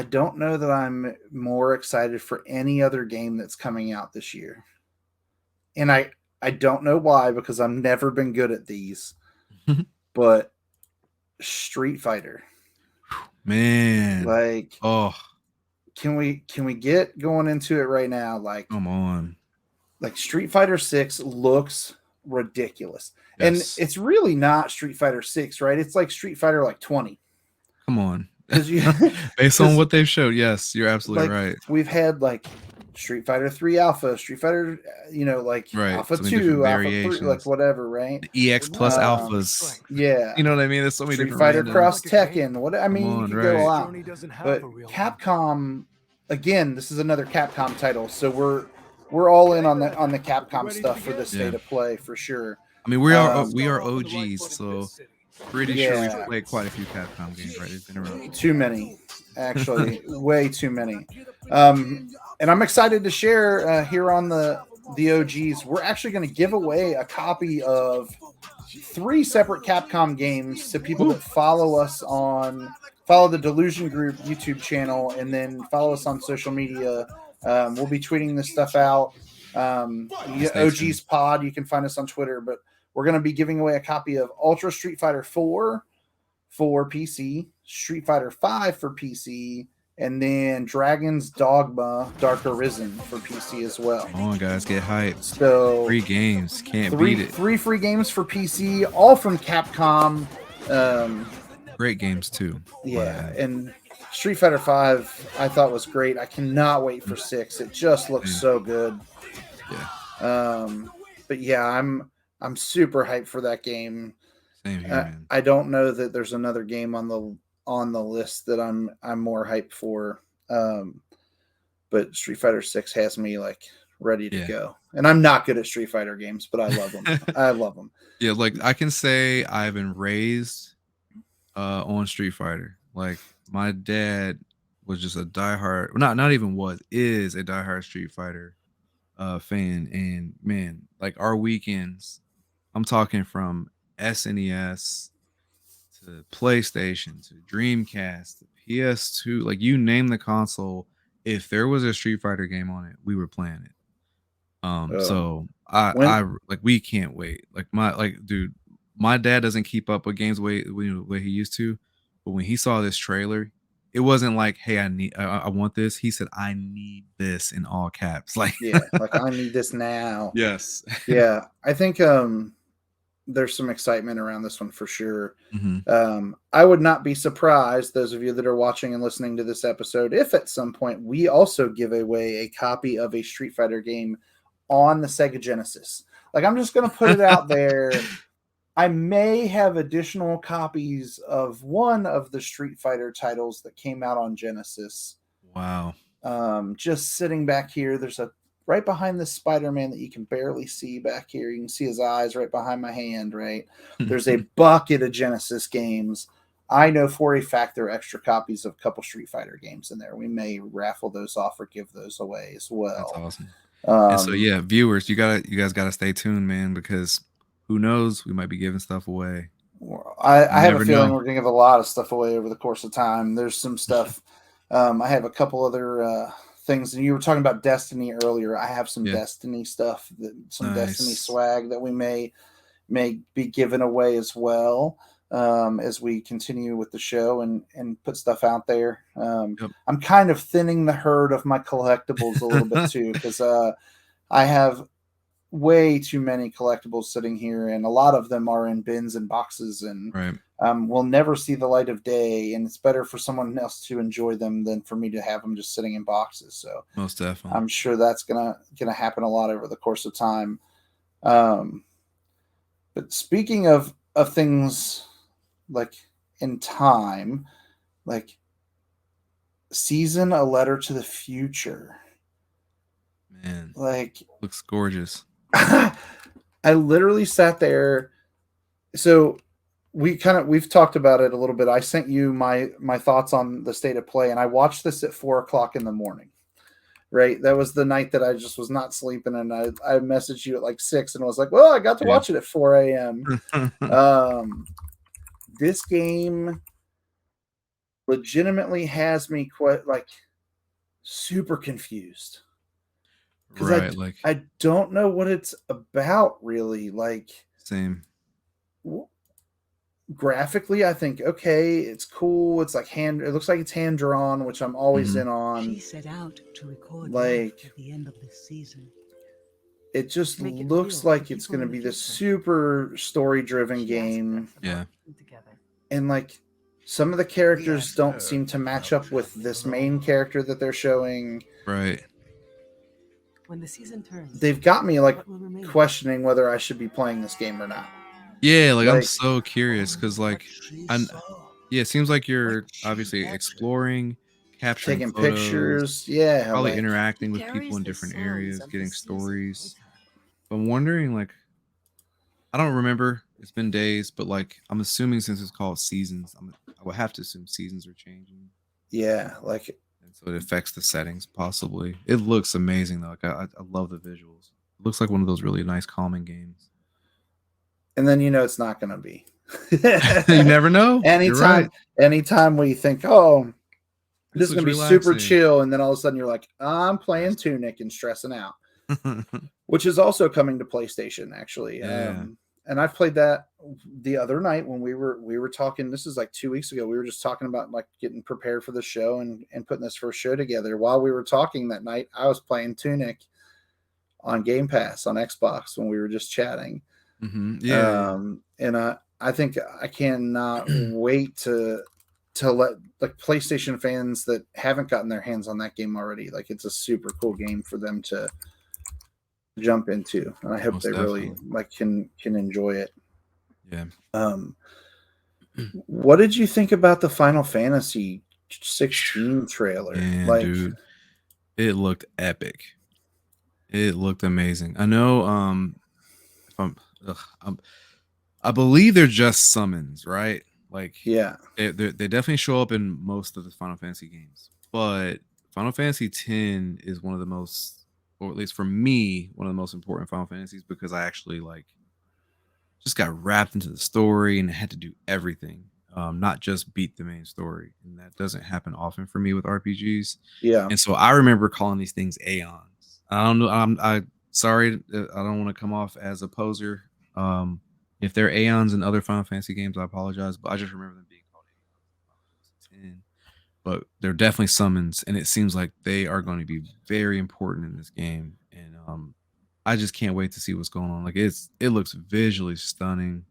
don't know that I'm more excited for any other game that's coming out this year. And I don't know why, because I've never been good at these. But Street Fighter. Man. Like, can we get going into it right now? Like, come on. Like, Street Fighter 6 looks ridiculous. And it's really not Street Fighter 6, right? It's like Street Fighter like 20. Come on. because you based on what they've showed, yes, you're absolutely like right. we've had like Street Fighter 3 Alpha, Street Fighter, like Right, Alpha so many different 2, Alpha 3, like variations. whatever, right? The EX plus alphas. Yeah. You know what I mean? There's so many Street different Fighter randoms. Cross Tekken. What I Come mean, you on, could go right. a lot. But Capcom, again, this is another Capcom title, so we're all in on the Capcom stuff for this state of play for sure. I mean, we are OGs, so pretty sure we've played quite a few Capcom games, right? They've been around. Too many, actually, way too many. And I'm excited to share here on the OGs. We're actually going to give away a copy of 3 separate Capcom games to people that follow the Delusion.Group YouTube channel, and then follow us on social media. We'll be tweeting this stuff out. OGs Pod, you can find us on Twitter, but we're going to be giving away a copy of Ultra Street Fighter 4 for PC, Street Fighter 5 for PC, and then Dragon's Dogma Dark Arisen for PC as well. Come on, guys, get hyped. So free games, can't beat it. 3 free games for PC, all from Capcom. Great games too. Yeah, and Street Fighter 5 I thought was great. I cannot wait for 6. It just looks so good. Yeah. But yeah, I'm super hyped for that game. Same here, man. I don't know that there's another game on the list that I'm more hyped for. But Street Fighter 6 has me like ready to go. And I'm not good at Street Fighter games, but I love them. I love them. Yeah, like I can say I've been raised on Street Fighter. Like my dad was just a diehard, is a diehard Street Fighter fan. And man, like our weekends, I'm talking from SNES to PlayStation to Dreamcast to PS2, like you name the console, if there was a Street Fighter game on it, we were playing it. So I like, we can't wait. Dude, my dad doesn't keep up with games the way he used to, but when he saw this trailer, it wasn't like, hey, I want this. He said, I need this, in all caps. Like, like I need this now. Yes. Yeah, I think there's some excitement around this one for sure. Mm-hmm. I would not be surprised, those of you that are watching and listening to this episode, if at some point we also give away a copy of a Street Fighter game on the Sega Genesis. Like, I'm just going to put it out there. I may have additional copies of one of the Street Fighter titles that came out on Genesis. Wow. Just sitting back here, there's a right behind this Spider-Man that you can barely see back here. You can see his eyes right behind my hand, right? There's a bucket of Genesis games. I know for a fact there are extra copies of a couple Street Fighter games in there. We may raffle those off or give those away as well. That's awesome. And so, yeah, viewers, you guys gotta stay tuned, man, because who knows, we might be giving stuff away. I have a feeling we're gonna give a lot of stuff away over the course of time. There's some stuff. I have a couple other things, and you were talking about Destiny earlier. I have some Destiny stuff, Destiny swag that we may be giving away as well, as we continue with the show and put stuff out there. I'm kind of thinning the herd of my collectibles a little bit too, because I have way too many collectibles sitting here, and a lot of them are in bins and boxes, and will never see the light of day, and it's better for someone else to enjoy them than for me to have them just sitting in boxes. So most definitely, I'm sure that's gonna happen a lot over the course of time. But speaking of things like in time, like Season A Letter to the Future, man, like, looks gorgeous. I literally sat there. So we've talked about it a little bit. I sent you my thoughts on the state of play, and I watched this at 4:00 in the morning. Right, that was the night that I just was not sleeping, and I messaged you at like 6 and was like, well, I got to watch it at 4 a.m. This game legitimately has me quite like super confused. Right, I don't know what it's about really. Like, same. Graphically, I think okay, it's cool. It's like it looks like it's hand drawn, which I'm always in on. She set out to record like at the end of this season. It just looks like it's going to be this super story driven game. Yeah. And like some of the characters don't seem to match up with this main character that they're showing. Right. When the season turns, They've got me like what will remain? questioning whether I should be playing this game or not. Yeah, like I'm Like- so curious because like it seems like you're obviously exploring, capturing Taking photos, pictures, yeah, probably like, interacting with people in different areas, getting stories. But I'm wondering, like, I don't remember. It's been days, but like I'm assuming since it's called seasons, I would have to assume seasons are changing. yeah, like, And so it affects the settings possibly. It looks amazing though. Like I love the visuals. It looks like one of those really nice calming games. and then it's not gonna be. You never know. You're right. Anytime we think, oh, this is looks gonna be super relaxing. chill, and then all of a sudden you're like, I'm playing Tunic and stressing out, which is also coming to PlayStation actually. Yeah. And I've played that the other night when we were talking. This is like 2 weeks ago. We were just talking about like getting prepared for the show and putting this first show together. While we were talking that night, I was playing Tunic on Game Pass on Xbox when we were just chatting. Yeah. And I think I cannot wait to let like PlayStation fans that haven't gotten their hands on that game already. Like it's a super cool game for them to jump into, and I hope Most they really definitely. like can enjoy it. Yeah. What did you think about the Final Fantasy 16 trailer? Man, like, dude, it looked epic. It looked amazing. I know. I believe they're just summons, right? Like, yeah, they definitely show up in most of the Final Fantasy games, but Final Fantasy X is one of the most, or at least for me, one of the most important Final Fantasies because I actually like just got wrapped into the story and had to do everything, not just beat the main story, and that doesn't happen often for me with RPGs. yeah, And so I remember calling these things Aeons. I don't know. I sorry, I don't want to come off as a poser. If they're Aeons in other Final Fantasy games, I apologize, but I just remember them being called Aeons in Final Fantasy X. But they're definitely summons, and it seems like they are going to be very important in this game. And I just can't wait to see what's going on. Like it looks visually stunning,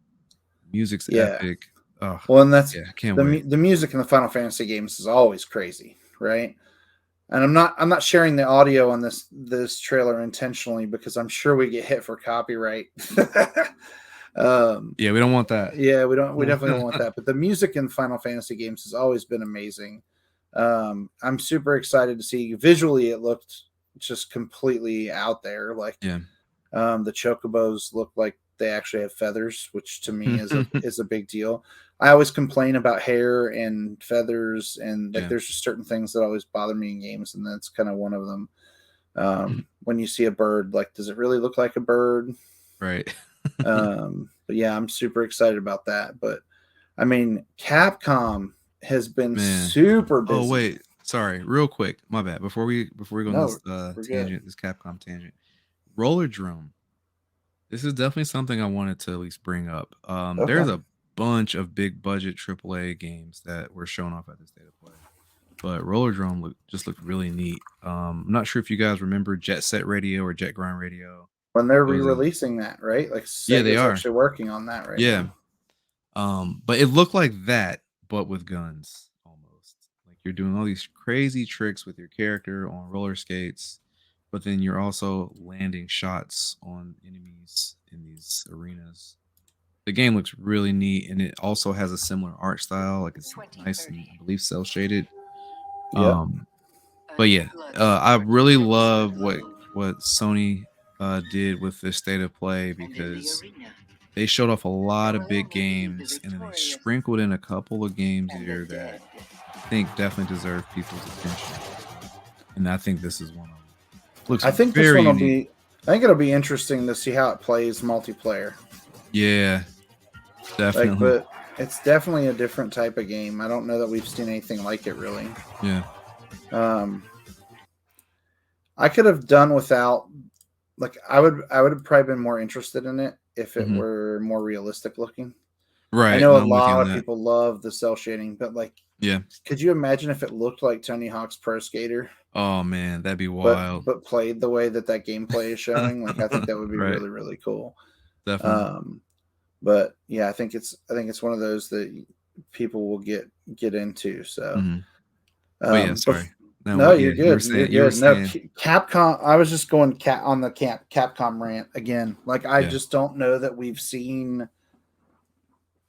music's epic. Oh, well, and that's I can't wait. The music in the Final Fantasy games is always crazy, right? And I'm not sharing the audio on this trailer intentionally because I'm sure we get hit for copyright. Yeah, we don't want that. Yeah, we definitely don't want that. But the music in Final Fantasy games has always been amazing. I'm super excited to see. Visually, it looked just completely out there. Like, yeah, the chocobos look like they actually have feathers, which to me is a big deal. I always complain about hair and feathers, and like there's just certain things that always bother me in games, and that's kind of one of them. When you see a bird, like, does it really look like a bird? Right. But yeah, I'm super excited about that. But I mean, Capcom has been super busy. Oh wait, sorry, real quick, my bad. Before we go on this tangent, this Capcom tangent, RollerDrome. This is definitely something I wanted to at least bring up. There's a bunch of big budget AAA games that were shown off at the State of Play, but RollerDrome just looked really neat. I'm not sure if you guys remember Jet Set Radio or Jet Grind Radio. When they're re-releasing that, right? Like, Sega's they are actually working on that right now. But it looked like that, but with guns almost. Like you're doing all these crazy tricks with your character on roller skates, but then you're also landing shots on enemies in these arenas. The game looks really neat, and it also has a similar art style. Like it's nice and I believe cel shaded. But yeah, I really love what Sony did with this State of Play because they showed off a lot of big games and then they sprinkled in a couple of games here that I think definitely deserve people's attention. And I think this is one of them. Looks I think very this one will unique. I think it'll be interesting to see how it plays multiplayer. Yeah, definitely. But it's definitely a different type of game. I don't know that we've seen anything like it really. Yeah. I could have done without, like, I would have probably been more interested in it if it were more realistic looking. Right. I know a lot of people love the cel shading, but like, could you imagine if it looked like Tony Hawk's Pro Skater? Oh man, that'd be wild. But played the way that gameplay is showing, like I think that would be really, really cool. Definitely. But yeah, I think it's one of those that people will get into. So, Mhm. But yeah, sorry. no, you're you were good. saying, You're good. No, saying, Capcom. I was just going on the Capcom rant again. Like, I yeah, just don't know that we've seen.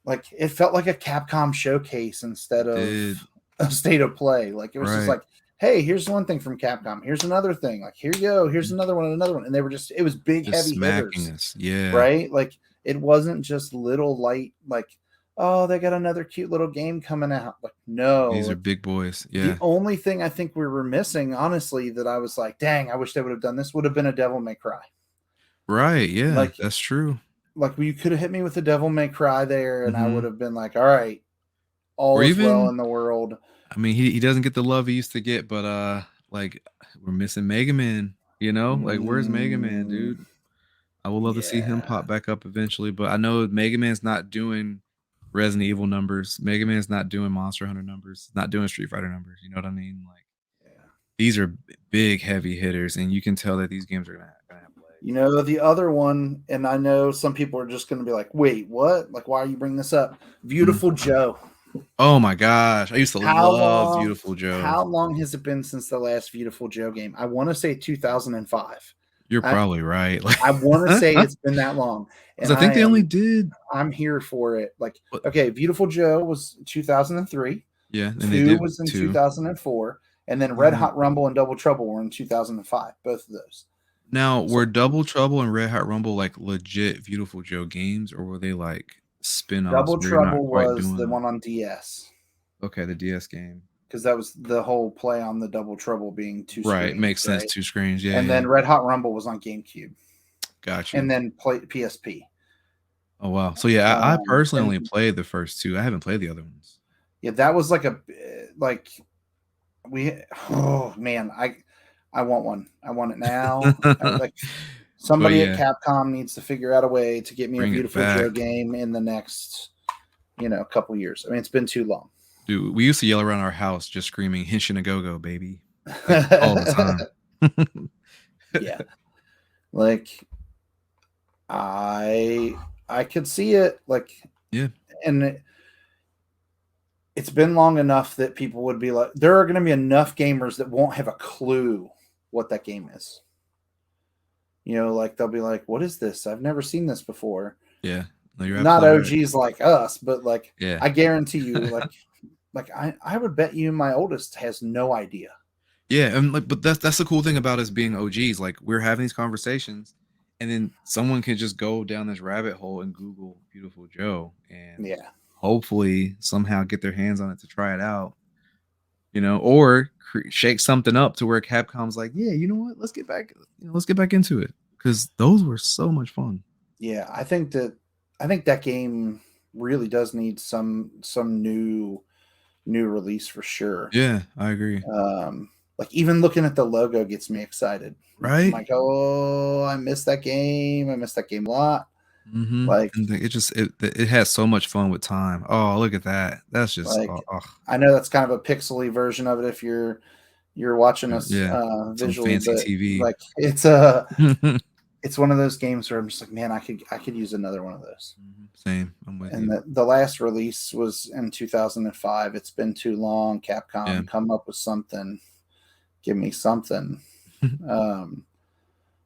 Like, it felt like a Capcom showcase instead of did a state of play. Like, it was just right. like, hey, here's one thing from Capcom. Here's another thing. Like, here you go. Here's another one, another one. And they were just, it was big, Just heavy smacking hitters, us. Yeah. right? Like, it wasn't just little light, like, oh, they got another cute little game coming out. Like, no. These are Like, big boys. the Yeah. only thing I think we were missing, honestly, that I was like, dang, I wish they would have done this, would have been a Devil May Cry. Right. Yeah. Like, That's true. you could have hit me with a Devil May Cry there, and I would Mhm. have been like, all right, all Or is well even, in the world. I mean, he doesn't get the love he used to get, but like we're missing Mega Man, Like, where's Mega Man, Mm, dude? I would love to see him yeah. pop back up eventually, but I know Mega Man's not doing Resident Evil numbers. Mega Man's not doing Monster Hunter numbers, not doing Street Fighter numbers. You know what I mean? Like, these are big, heavy hitters, and you can tell that these games are gonna have legs. The other one, and I know some people are just going to be like, wait, what? Like, why are you bringing this up? Beautiful Joe. Oh my gosh, I used to love Long? Beautiful Joe. How long has it been since the last Beautiful Joe game? I want to say 2005. You're I, probably right. I want to say it's been that long, and I think they only did. I'm here for it. Like, What? okay, Beautiful Joe was 2003. Yeah, and they 2 did was in 2. 2004, and then Red Hot Rumble and Double Trouble were in 2005. Both of those. Now, So, were Double Trouble and Red Hot Rumble like legit Beautiful Joe games, or were they like spin-offs Double where you're not Trouble quite was the doing? one on DS. Okay, the DS game. Because that was the whole play on the Double Trouble being two Right, screens, makes sense. right? 2 screens. Yeah, And yeah. then Red Hot Rumble was on GameCube, Got you. and then PSP. Oh wow. So yeah, I personally only played the first 2. I haven't played the other ones. Yeah, that was like oh man, I want one. I want it now. Like, somebody at Capcom needs to figure out a way to get me a Beautiful Joe game in the next, couple years. I mean, it's been too long. Dude, we used to yell around our house just screaming "Henshin a Go-Go, baby," like, all the time. Yeah, like I could see it. Like, yeah, and it's been long enough that people would be like, there are going to be enough gamers that won't have a clue what that game is. Like, they'll be like, what is this? I've never seen this before. Yeah. No, you're not OGs right. like us, but like, yeah. I guarantee you, like I would bet you my oldest has no idea. Yeah, and but that's the cool thing about us being OGs. Like, we're having these conversations, and then someone can just go down this rabbit hole and Google Beautiful Joe, and hopefully somehow get their hands on it to try it out. Or shake something up to where Capcom's like, yeah, you know what? Let's get back into it, because those were so much fun. Yeah, I think that game really does need some new release for sure. Yeah, I agree. Like, even looking at the logo gets me excited. Right? I'm like, oh, I missed that game. I missed that game a lot. Mm-hmm. Like, and it has so much fun with time. Oh, look at that. That's just like, I know that's kind of a pixely version of it if you're watching us visually, fancy but TV. like, it's one of those games where I'm just like, man, I could use another one of those. Same. I'm with you. And the last release was in 2005. It's been too long. Capcom, come up with something. Give me something.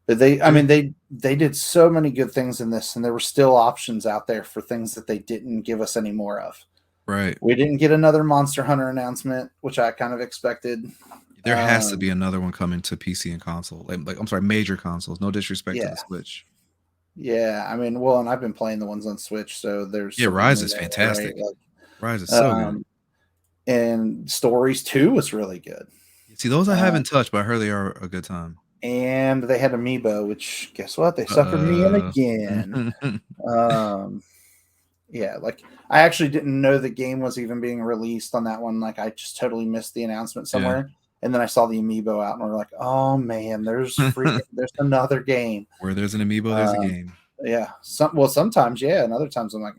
But they did so many good things in this, and there were still options out there for things that they didn't give us any more of. Right. We didn't get another Monster Hunter announcement, which I kind of expected. There has to be another one coming to PC and console. Like I'm sorry, major consoles. No disrespect to the Switch. Yeah, I mean, well, and I've been playing the ones on Switch, so there's Rise is fantastic. Right? Like, Rise is so good. And Stories 2 was really good. See, those I haven't touched, but I heard they are a good time. And they had Amiibo, which, guess what? They suckered me in again. Yeah, like, I actually didn't know the game was even being released on that one. Like, I just totally missed the announcement somewhere. Yeah. And then I saw the Amiibo out, and we're like, oh, man, there's another game. Where there's an Amiibo, there's a game. Yeah. Sometimes, yeah. And other times I'm like,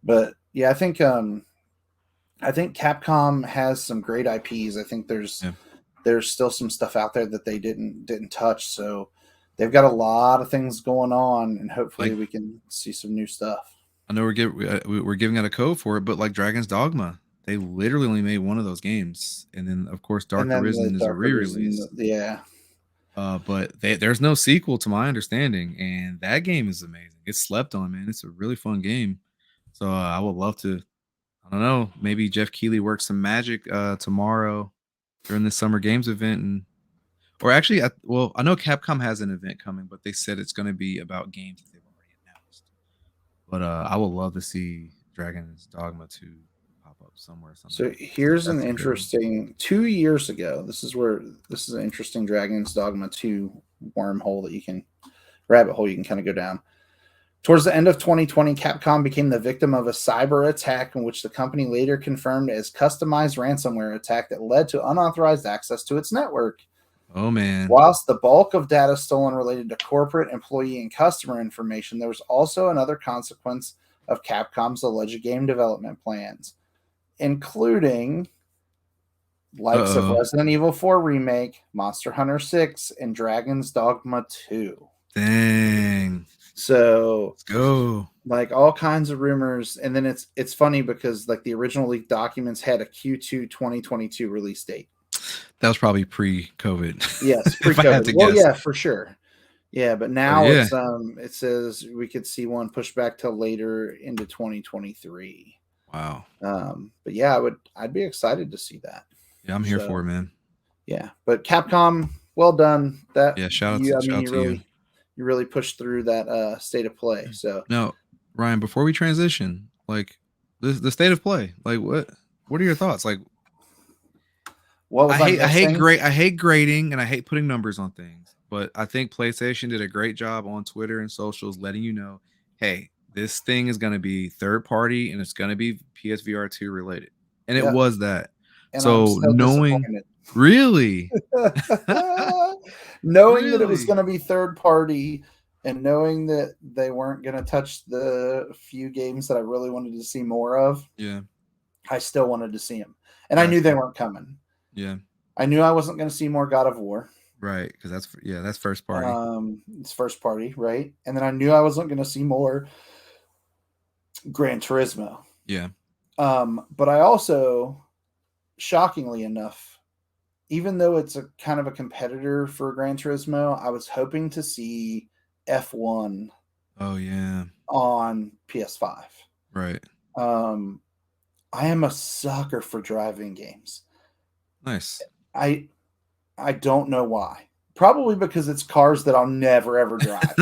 But, yeah, I think Capcom has some great IPs. I think there's still some stuff out there that they didn't touch. So they've got a lot of things going on, and hopefully we can see some new stuff. I know we're giving out a code for it, but like Dragon's Dogma, they literally only made one of those games, and then of course Dark Arisen is a re-release. Yeah. But there's no sequel to my understanding, and that game is amazing. It's slept on, man. It's a really fun game. So I would love to. I don't know. Maybe Jeff Keighley works some magic tomorrow during the Summer Games event, or actually, I know Capcom has an event coming, but they said it's going to be about games that they've already announced. But I would love to see Dragon's Dogma 2 pop up somewhere. So here's an interesting 2 years ago. This is an interesting Dragon's Dogma 2 wormhole that you can rabbit hole you can kind of go down. Towards the end of 2020, Capcom became the victim of a cyber attack in which the company later confirmed as customized ransomware attack that led to unauthorized access to its network. Oh, man. Whilst the bulk of data stolen related to corporate, employee, and customer information, there was also another consequence of Capcom's alleged game development plans, including likes of Resident Evil 4 Remake, Monster Hunter 6, and Dragon's Dogma 2. Dang. So let's go. Like all kinds of rumors, and then it's funny because like the original leaked documents had a Q2 2022 release date. That was probably pre-COVID. Yes, pre-COVID. Well, yeah, for sure. Yeah, but now it's it says we could see one pushed back till later into 2023. Wow. But yeah, I'd be excited to see that. Yeah, I'm here for it, man. Yeah, but Capcom, well done. That shout out to you. You really pushed through that state of play. So now, Ryan, before we transition, like the state of play, like what are your thoughts? Like, I hate grading and I hate putting numbers on things, but I think PlayStation did a great job on Twitter and socials letting you know, hey, this thing is going to be third party and it's going to be PSVR 2 related, and it was that. And so knowing really knowing that it was going to be third party and knowing that they weren't going to touch the few games that I really wanted to see more of, I still wanted to see them, and I knew they weren't coming. Yeah, I knew I wasn't going to see more God of War, right? Because that's first party. It's first party, right? And then I knew I wasn't going to see more Gran Turismo. Yeah. But I also, shockingly enough, even though it's a kind of a competitor for Gran Turismo, I was hoping to see F1. Oh yeah. On PS5. Right. I am a sucker for driving games. Nice. I don't know why. Probably because it's cars that I'll never ever drive.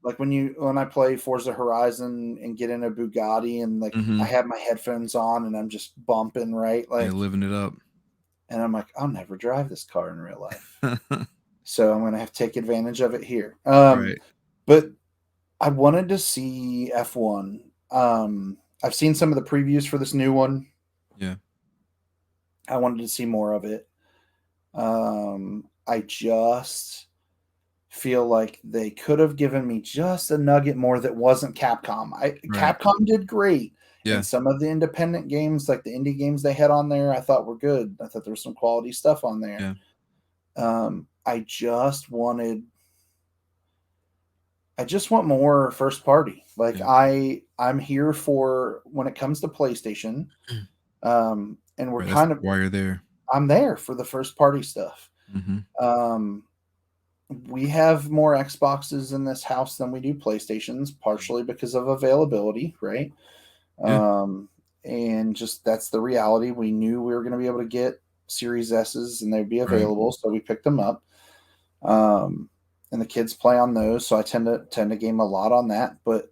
Like when I play Forza Horizon and get in a Bugatti and like I have my headphones on and I'm just bumping, right? Like living it up. And I'm like, I'll never drive this car in real life. So I'm gonna have to take advantage of it here. Right. But I wanted to see F1. I've seen some of the previews for this new one. Yeah. I wanted to see more of it. I just feel like they could have given me just a nugget more that wasn't Capcom. Capcom did great. Yeah. And some of the independent games, like the indie games they had on there, I thought were good. I thought there was some quality stuff on there. Yeah. I just want more first party. Like I'm here for when it comes to PlayStation. And we're kind of why you're there. I'm there for the first party stuff. We have more Xboxes in this house than we do PlayStations, partially because of availability, right? Yeah. And just that's the reality. We knew we were going to be able to get Series S's and they'd be available, so we picked them up. And the kids play on those, so I tend to game a lot on that. But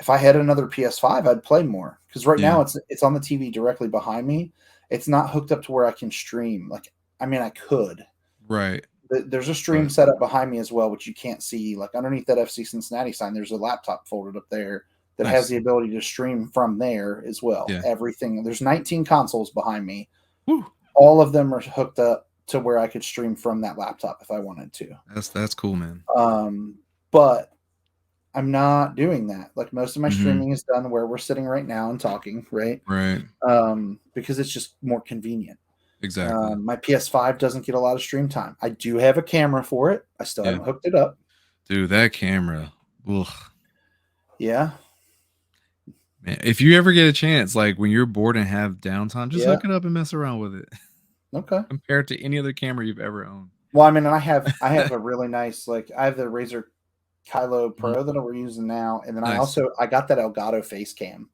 if I had another PS5, I'd play more because right now it's on the TV directly behind me. It's not hooked up to where I can stream. Like, I mean, I could. Right. There's a stream set up behind me as well, which you can't see. Like underneath that FC Cincinnati sign, there's a laptop folded up there that has the ability to stream from there as well. Yeah. Everything. There's 19 consoles behind me. Woo. All of them are hooked up to where I could stream from that laptop if I wanted to. That's cool, man. But I'm not doing that. Like most of my streaming is done where we're sitting right now and talking, right? Right. Because it's just more convenient. Exactly. My PS5 doesn't get a lot of stream time. I do have a camera for it. I still haven't hooked it up. Dude, that camera. Ugh. Yeah. Man, if you ever get a chance, like when you're bored and have downtime, just hook it up and mess around with it. Okay. Compared to any other camera you've ever owned. Well, I mean, I have a really nice, like, I have the Razer Kylo Pro that we're using now, and then I got that Elgato face cam.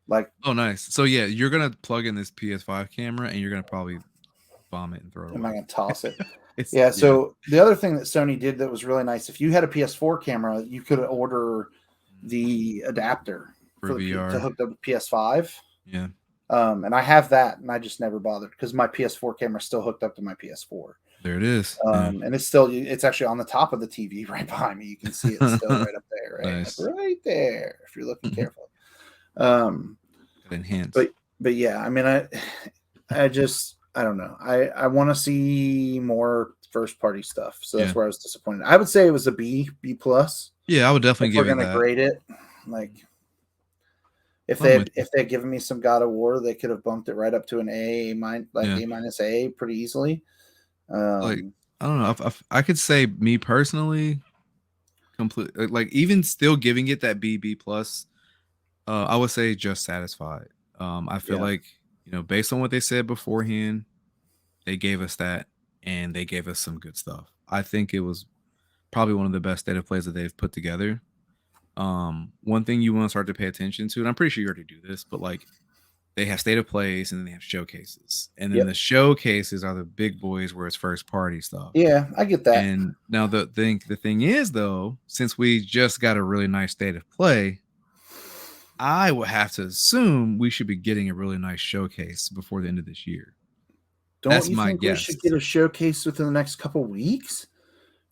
Like, oh, nice. So yeah, you're gonna plug in this PS5 camera, and you're gonna probably bomb it and throw it away. Am I gonna toss it? Yeah. So the other thing that Sony did that was really nice, if you had a PS4 camera, you could order the adapter for VR to hook up to PS5. Yeah. And I have that, and I just never bothered because my PS4 camera is still hooked up to my PS4. There it is. And it's actually on the top of the TV right behind me. You can see it still right up there, right? Nice. Like right there, if you're looking carefully. Enhance. But yeah, I mean, I don't know. I want to see more first party stuff. So that's where I was disappointed. I would say it was a B plus. Yeah, I would definitely give it that. We're gonna grade it. Like if they'd given me some God of War, they could have bumped it right up to an A minus A pretty easily. Like I don't know. I could say me personally, completely like even still giving it that B plus. I would say just satisfied. I feel like based on what they said beforehand, they gave us that, and they gave us some good stuff. I think it was probably one of the best state of plays that they've put together. One thing you want to start to pay attention to, and I'm pretty sure you already do this, but like they have state of plays and then they have showcases, and then the showcases are the big boys where it's first party stuff. Yeah, I get that. And now the thing is though, since we just got a really nice state of play, I would have to assume we should be getting a really nice showcase before the end of this year. That's my guess. We should get a showcase within the next couple weeks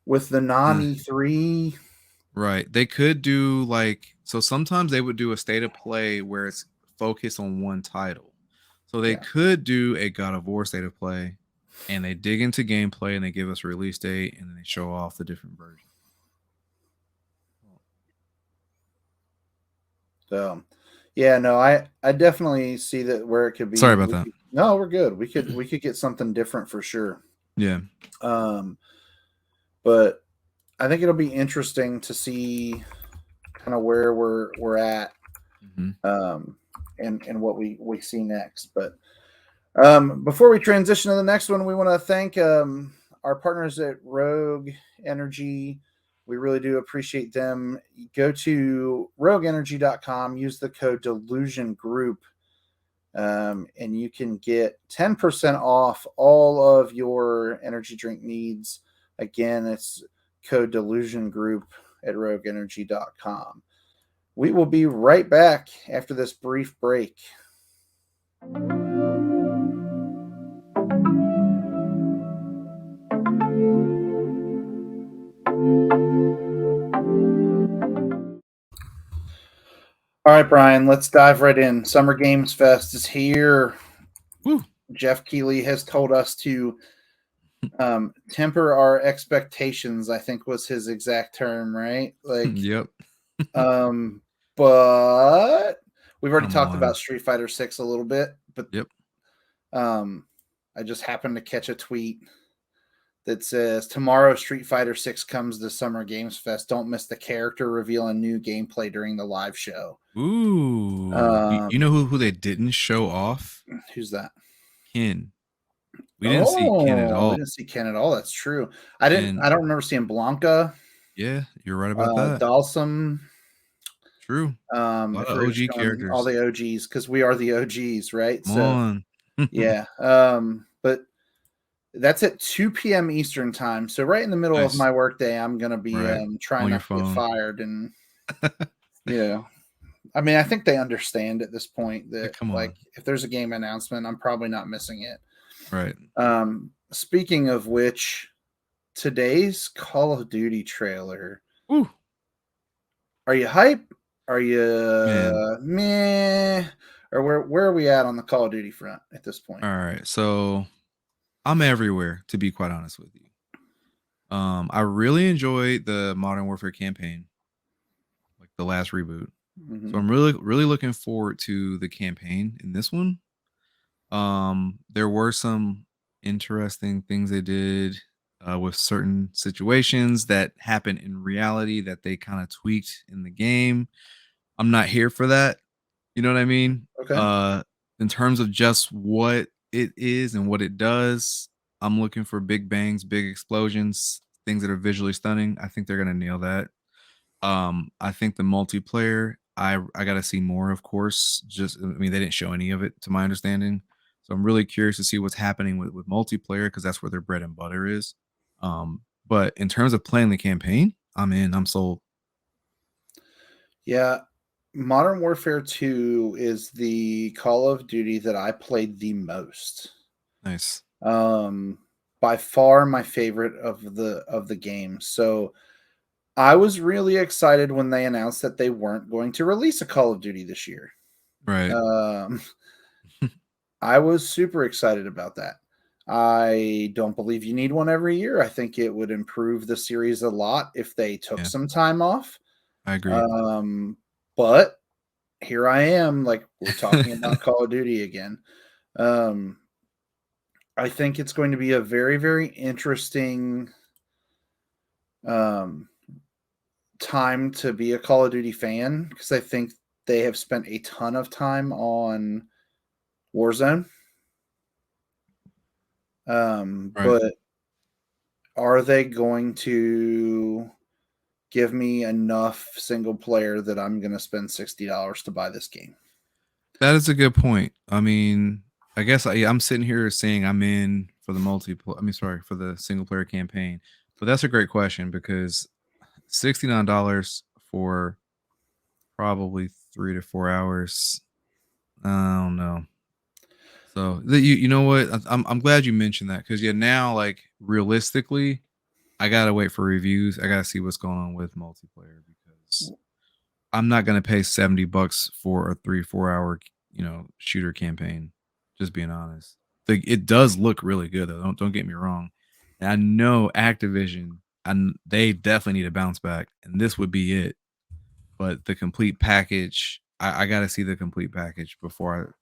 with the non-E3. Right. They could do so sometimes they would do a state of play where it's focused on one title. So they could do a God of War state of play, and they dig into gameplay and they give us a release date and then they show off the different versions. So, yeah, no, I definitely see that where it could be. Sorry about that. No, we're good. We could get something different for sure. Yeah. But I think it'll be interesting to see kind of where we're at, and what we see next. But before we transition to the next one, we want to thank our partners at Rogue Energy. We really do appreciate them. Go to rogueenergy.com, use the code Delusion.Group, and you can get 10% off all of your energy drink needs. Again, it's code Delusion.Group at rogueenergy.com. We will be right back after this brief break. All right, Brian, let's dive right in. Summer Games Fest is here. Woo. Jeff Keighley has told us to temper our expectations, I think was his exact term, right? Like, yep. But we've already talked about Street Fighter 6 a little bit, but I just happened to catch a tweet that says, tomorrow Street Fighter 6 comes to Summer Games Fest. Don't miss the character reveal and new gameplay during the live show. Ooh. You know who they didn't show off? Who's that? Ken. We didn't see Ken at all. We didn't see Ken at all. That's true. I don't remember seeing Blanca. Yeah, you're right about that. Dalsum. True. A lot of OG characters. All the OGs, because we are the OGs, right? Come on. Yeah. But that's at 2 p.m. Eastern time. So right in the middle of my workday, I'm going to be trying not to get fired. And, I mean, I think they understand at this point that, if there's a game announcement, I'm probably not missing it. Right. Speaking of which, today's Call of Duty trailer. Ooh. Are you hype? Are you meh? Or where are we at on the Call of Duty front at this point? All right. So I'm everywhere, to be quite honest with you. I really enjoyed the Modern Warfare campaign, like the last reboot. Mm-hmm. So I'm really looking forward to the campaign in this one. There were some interesting things they did with certain situations that happen in reality that they kind of tweaked in the game. I'm not here for that. You know what I mean? Okay. In terms of just what it is and what it does, I'm looking for big bangs, big explosions, things that are visually stunning. I think they're gonna nail that. I think the multiplayer, I gotta see more, of course. Just I mean, they didn't show any of it to my understanding. So I'm really curious to see what's happening with multiplayer because that's where their bread and butter is. But in terms of playing the campaign, I'm in. I'm sold. Yeah. Modern Warfare 2 is the Call of Duty that I played the most. Nice. By far my favorite of the games. So I was really excited when they announced that they weren't going to release a Call of Duty this year. Right. I was super excited about that. I don't believe you need one every year. I think it would improve the series a lot if they took Yeah, some time off. I agree. But here I am, like we're talking about Call of Duty again. I think it's going to be a very, very interesting time to be a Call of Duty fan because I think they have spent a ton of time on Warzone. Right. But are they going to give me enough single player that I'm going to spend $60 to buy this game? That is a good point. I mean, I guess I'm sitting here saying I'm in for the multiplayer. I mean, sorry, for the single player campaign. But that's a great question because $69 for probably 3 to 4 hours. I don't know. So you know what? I'm glad you mentioned that because now like realistically, I gotta wait for reviews. I gotta see what's going on with multiplayer because I'm not gonna pay $70 for a 3 4 hour shooter campaign. Just being honest, like it does look really good though. Don't get me wrong. And I know Activision and they definitely need a bounce back, and this would be it. But the complete package, I gotta see the complete package before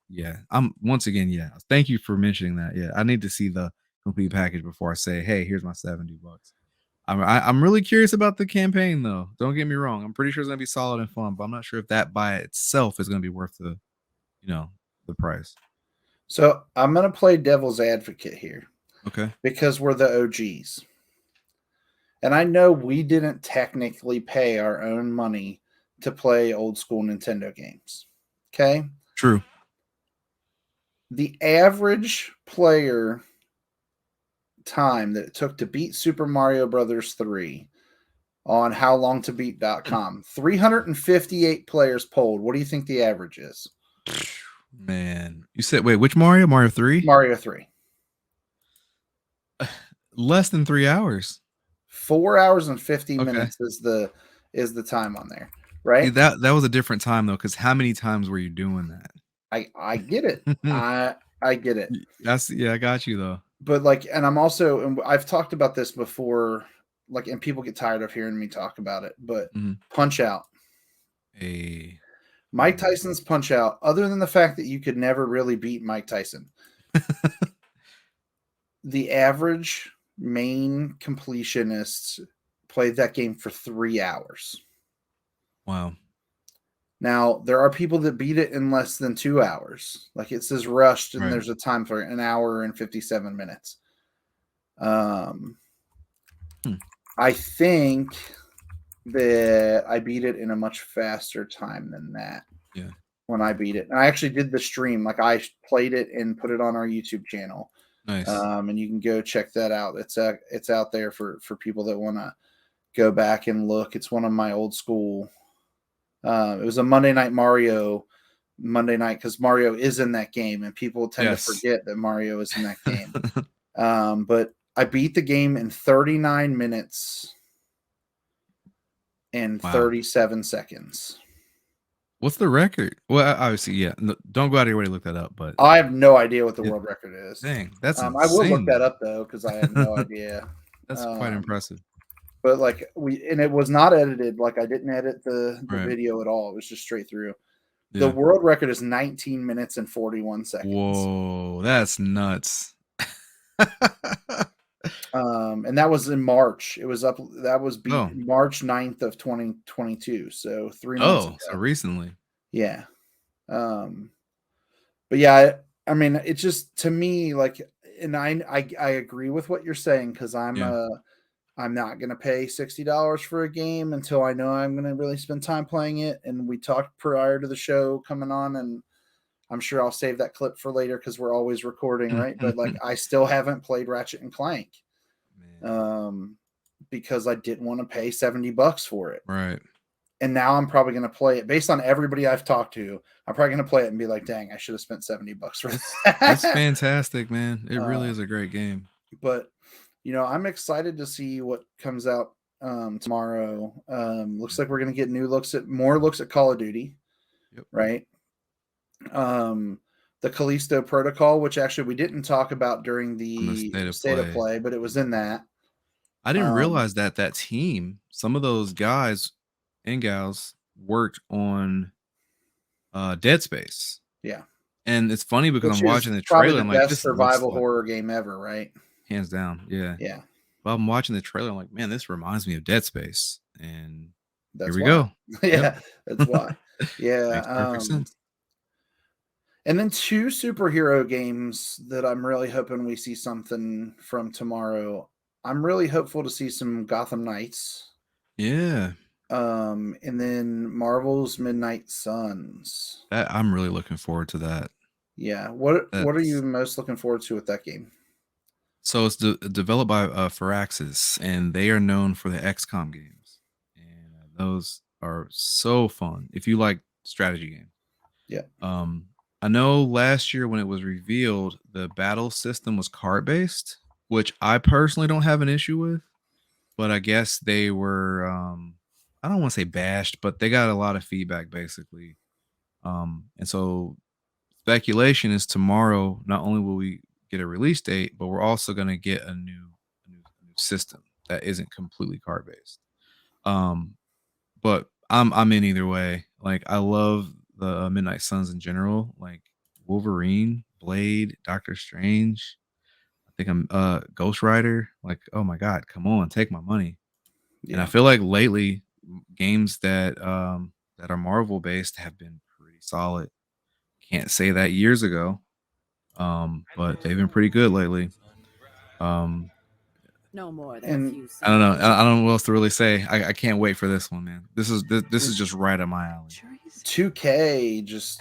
I'm once again, yeah. Thank you for mentioning that. Yeah, I need to see the complete package before I say, hey, here's my $70. I'm really curious about the campaign though. Don't get me wrong. I'm pretty sure it's gonna be solid and fun, but I'm not sure if that by itself is gonna be worth the price. So I'm going to play devil's advocate here Okay. because we're the OGs. And I know we didn't technically pay our own money to play old school Nintendo games. Okay. True. The average player time that it took to beat Super Mario Brothers 3 on howlongtobeat.com, 358 players polled. What do you think the average is? Man, you said wait, which Mario? Mario 3? Mario 3. Less than 3 hours. 4 hours and 50 Okay. minutes is the time on there, See, right? that was a different time though, because how many times were you doing that? I get it. I get it. I got you though. But like, and I'm also, and I've talked about this before, like, and people get tired of hearing me talk about it, but Punch Out. Mike Tyson's Punch Out, other than the fact that you could never really beat Mike Tyson, the average main completionist played that game for 3 hours. Wow. Now, there are people that beat it in less than 2 hours. Like it says rushed, and Right. there's a time for an hour and 57 minutes. I think that I beat it in a much faster time than that. Yeah. When I beat it, and I actually did the stream. Like I played it and put it on our YouTube channel. Nice. And you can go check that out. It's out there for people that want to go back and look. It's one of my old school. It was a Monday Night because Mario is in that game, and people tend to forget that Mario is in that game. But I beat the game in 39 minutes and 37 seconds. What's the record? Well, obviously, yeah. No, don't go out of your way to look that up, but I have no idea what the world record is. Dang, that's insane. I will look that up though because I have no idea. That's quite impressive. But like it was not edited. Like I didn't edit the video at all. It was just straight through. Yeah. The world record is 19 minutes and 41 seconds. Whoa, that's nuts. And that was in March. It was up. That was March 9th of 2022. So 3 months ago. So recently. Yeah. But yeah, I mean, it's just to me like, and I agree with what you're saying because I'm not gonna pay $60 for a game until I know I'm gonna really spend time playing it. And we talked prior to the show coming on, and I'm sure I'll save that clip for later because we're always recording, right? But like, I still haven't played Ratchet and Clank, because I didn't want to pay $70 for it, Right. And now I'm probably going to play it based on everybody I've talked to. I'm probably going to play it and be like, dang, I should have spent $70 for that. It's fantastic, man. It really is a great game. But, I'm excited to see what comes out tomorrow. Looks like we're going to get more looks at Call of Duty. Yep. Right. The Callisto Protocol, which actually we didn't talk about during the state of play, but it was in that. I didn't realize that team, some of those guys and gals worked on Dead Space. Yeah. And it's funny because I'm watching the trailer. I'm like, this survival horror game ever, right? Hands down. Yeah. Yeah. But I'm watching the trailer. I'm like, man, this reminds me of Dead Space. And that's here we go. Yeah. That's why. Yeah. Makes perfect sense. And then 2 superhero games that I'm really hoping we see something from tomorrow. I'm really hopeful to see some Gotham Knights. Yeah. And then Marvel's Midnight Suns. I'm really looking forward to that. Yeah. What are you most looking forward to with that game? So it's developed by Firaxis, and they are known for the XCOM games. And those are so fun if you like strategy games. Yeah. I know last year when it was revealed, the battle system was card-based, which I personally don't have an issue with. But I guess they were, I don't want to say bashed, but they got a lot of feedback basically. And so speculation is tomorrow, not only will we get a release date, but we're also going to get a new system that isn't completely card-based. But I'm in either way. Like, I love the Midnight Suns in general, like Wolverine, Blade, Doctor Strange. I think I'm Ghost Rider. Like, oh my God, come on, take my money. Yeah. And I feel like lately games that that are Marvel based have been pretty solid. Can't say that years ago, but they've been pretty good lately. No more than and a few I don't know. I don't know what else to really say. I can't wait for this one, man. This is just right up my alley. 2K just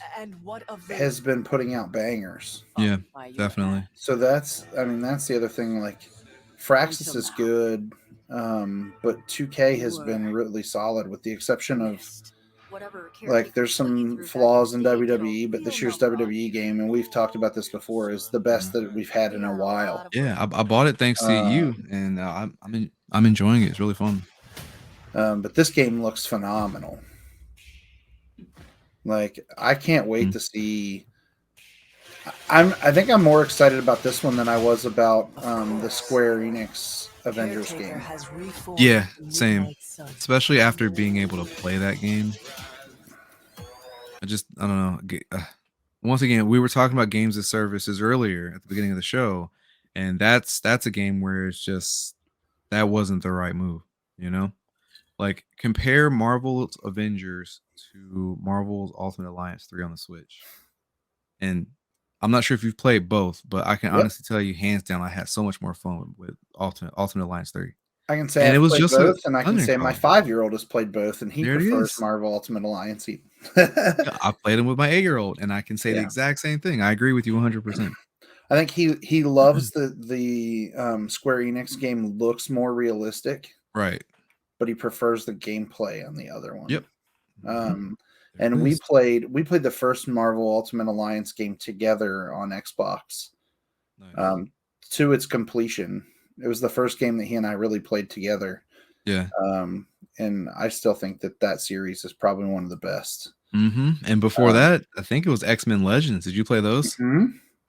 has been putting out bangers. Yeah, definitely. So that's the other thing. Like, Firaxis is good, but 2K has been really solid, with the exception of, like, there's some flaws in WWE, but this year's WWE game, and we've talked about this before, is the best that we've had in a while. Yeah, I bought it thanks to you, and I'm enjoying it. It's really fun. But this game looks phenomenal. Like, I can't wait to see. I think I'm more excited about this one than I was about the Square Enix Avengers game. Yeah, same. Especially after being able to play that game. I don't know. Once again, we were talking about games as services earlier at the beginning of the show, and that's a game where it's just, that wasn't the right move, you know? Like, compare Marvel's Avengers to Marvel's Ultimate Alliance 3 on the Switch. And I'm not sure if you've played both, but I can honestly tell you, hands down, I had so much more fun with Ultimate Alliance 3. I can say I've played both, and I can say my 5-year-old has played both, and he prefers Marvel Ultimate Alliance. I played him with my 8-year-old, and I can say the exact same thing. I agree with you 100%. I think he loves the Square Enix game. Looks more realistic, right? But he prefers the gameplay on the other one. Yep. And we played the first Marvel Ultimate Alliance game together on Xbox, to its completion. It was the first game that he and I really played together. Yeah. And I still think that series is probably one of the best. And before that, I think it was X-Men Legends. Did you play those?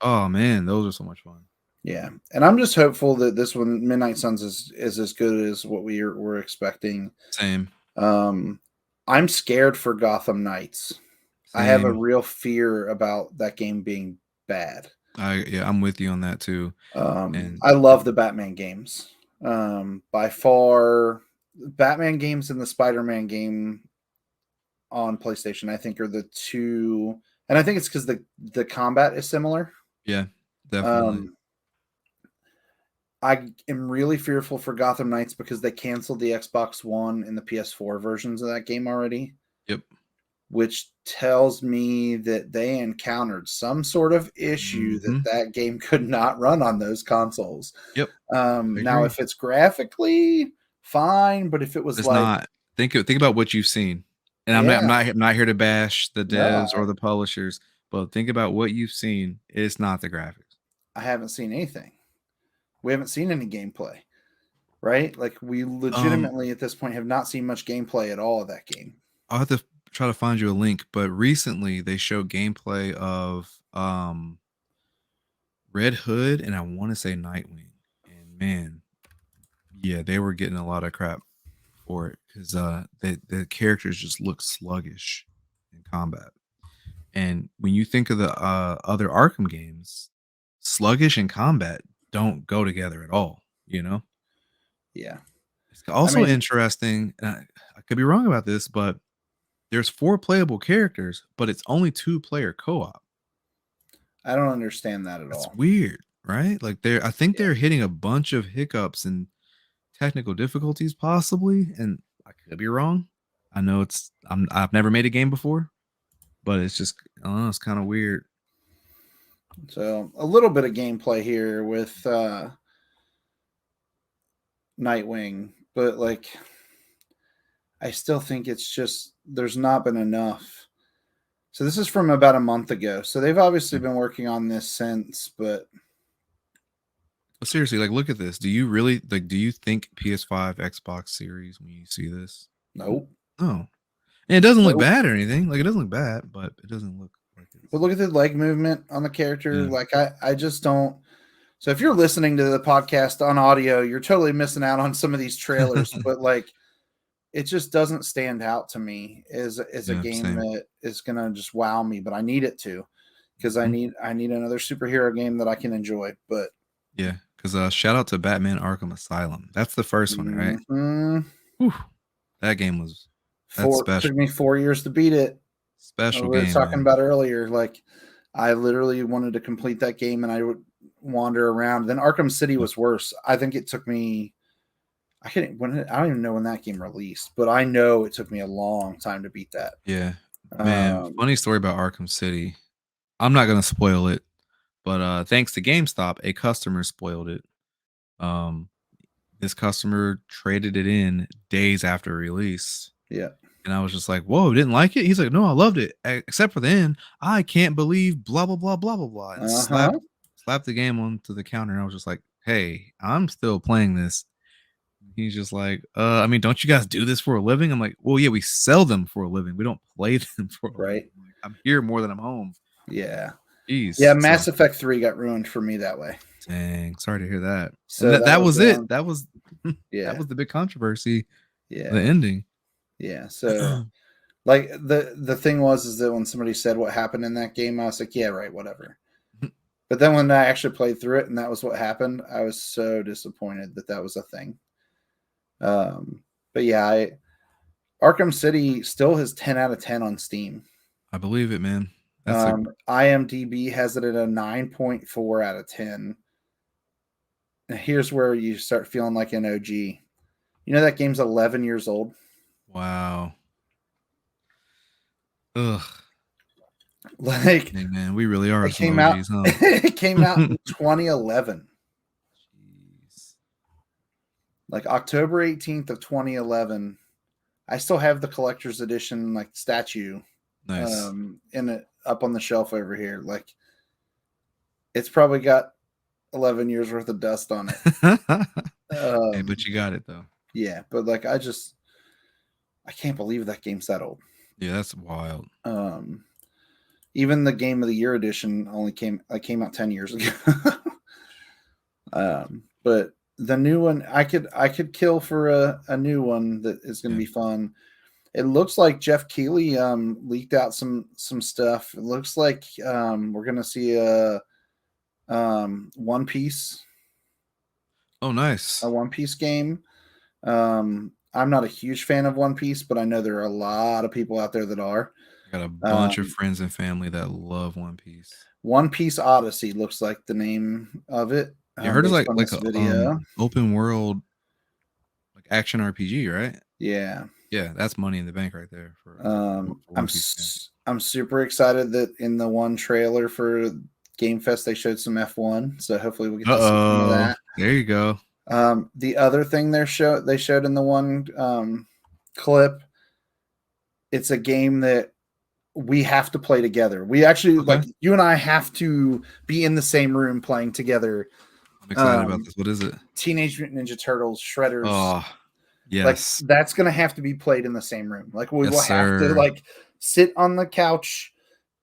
Oh man, those are so much fun. Yeah, and I'm just hopeful that this one, Midnight Suns, is as good as what we're expecting. Same. I'm scared for Gotham Knights. Same. I have a real fear about that game being bad. I'm with you on that too. And I love the Batman games. By far, Batman games and the Spider-Man game on PlayStation, I think, are the two. And I think it's because the combat is similar. Yeah, definitely. I am really fearful for Gotham Knights because they canceled the Xbox One and the PS4 versions of that game already. Yep. Which tells me that they encountered some sort of issue that game could not run on those consoles. Yep. Now, if it's graphically fine, but if it was it's like not, think about what you've seen. And I'm not here to bash the devs or the publishers, but think about what you've seen. It's not the graphics. I haven't seen anything. We haven't seen any gameplay, right? Like we legitimately at this point have not seen much gameplay at all of that game. I'll have to try to find you a link, but recently they showed gameplay of Red Hood and I want to say Nightwing. And man, yeah, they were getting a lot of crap for it because the characters just look sluggish in combat. And when you think of the other Arkham games, sluggish and combat don't go together at all, you know? Yeah. It's also interesting, and I could be wrong about this, but there's 4 playable characters, but it's only 2-player co-op. I don't understand that at all. It's weird, right? Like I think they're hitting a bunch of hiccups and technical difficulties possibly, and I could be wrong. I know I've never made a game before, but it's just, I don't know, it's kind of weird. So a little bit of gameplay here with Nightwing, but like I still think it's just there's not been enough. So this is from about a month ago. So they've obviously been working on this since, but seriously, like look at this. Do you really do you think PS5, Xbox Series when you see this? Nope. Oh. And it doesn't look bad or anything. Like it doesn't look bad, but it doesn't look like it. But look at the leg movement on the character. Yeah. Like I just don't. So if you're listening to the podcast on audio, you're totally missing out on some of these trailers. But like, it just doesn't stand out to me as a game that is gonna just wow me. But I need it to, because I need another superhero game that I can enjoy. But yeah, because shout out to Batman Arkham Asylum. That's the first one, right? Whew. That game was. Took me 4 years to beat it. Special we game. were talking about earlier. Like, I literally wanted to complete that game, and I would wander around. Then Arkham City was worse. I think it took me. I don't even know when that game released, but I know it took me a long time to beat that. Yeah, man. Funny story about Arkham City. I'm not gonna spoil it, but thanks to GameStop, a customer spoiled it. This customer traded it in days after release. Yeah. And I was just like, whoa, didn't like it? He's like, no, I loved it. Except for the end. I can't believe blah, blah, blah, blah, blah, blah. And slapped the game onto the counter. And I was just like, hey, I'm still playing this. He's just like, I mean, don't you guys do this for a living? I'm like, well, yeah, we sell them for a living. We don't play them for a living. Like, I'm here more than I'm home. Yeah. Jeez. Yeah, Mass Effect 3 got ruined for me that way. Dang, sorry to hear that. So that was it. That was that was the big controversy. Yeah. The ending. Yeah. So like the thing is that when somebody said what happened in that game, I was like, yeah, right, whatever. But then when I actually played through it and that was what happened, I was so disappointed that was a thing. But yeah, Arkham City still has 10 out of 10 on Steam. I believe it, man. IMDb has it at a 9.4 out of 10. And here's where you start feeling like an OG. You know that game's 11 years old? Wow. Ugh. Like, hey man, we really are. It came OGs, out. Huh? It came out in 2011. Jeez. Like October 18th of 2011. I still have the collector's edition, like statue, nice, in it up on the shelf over here. Like, it's probably got 11 years worth of dust on it. Hey, but you got it though. Yeah, but like I can't believe that game's that old. Yeah, that's wild. Even the Game of the Year edition only came out 10 years ago. But the new one, I could kill for a new one that is going to be fun. It looks like Jeff Keighley leaked out some stuff. It looks like we're going to see a One Piece. Oh, nice. A One Piece game. I'm not a huge fan of One Piece, but I know there are a lot of people out there that are. I Got a bunch of friends and family that love One Piece. One Piece Odyssey looks like the name of it. You heard it's based on like this a video. open world like action RPG, right? Yeah. Yeah, that's money in the bank right there for One Piece fans. I'm super excited that in the one trailer for Game Fest they showed some F1, so hopefully we'll get to see some of that. There you go. The other thing they showed in the one clip, it's a game that we have to play together. We actually like you and I have to be in the same room playing together. I'm excited about this. What is it? Teenage Mutant Ninja Turtles Shredders. Oh, yes. Like that's gonna have to be played in the same room. Like we will have to like sit on the couch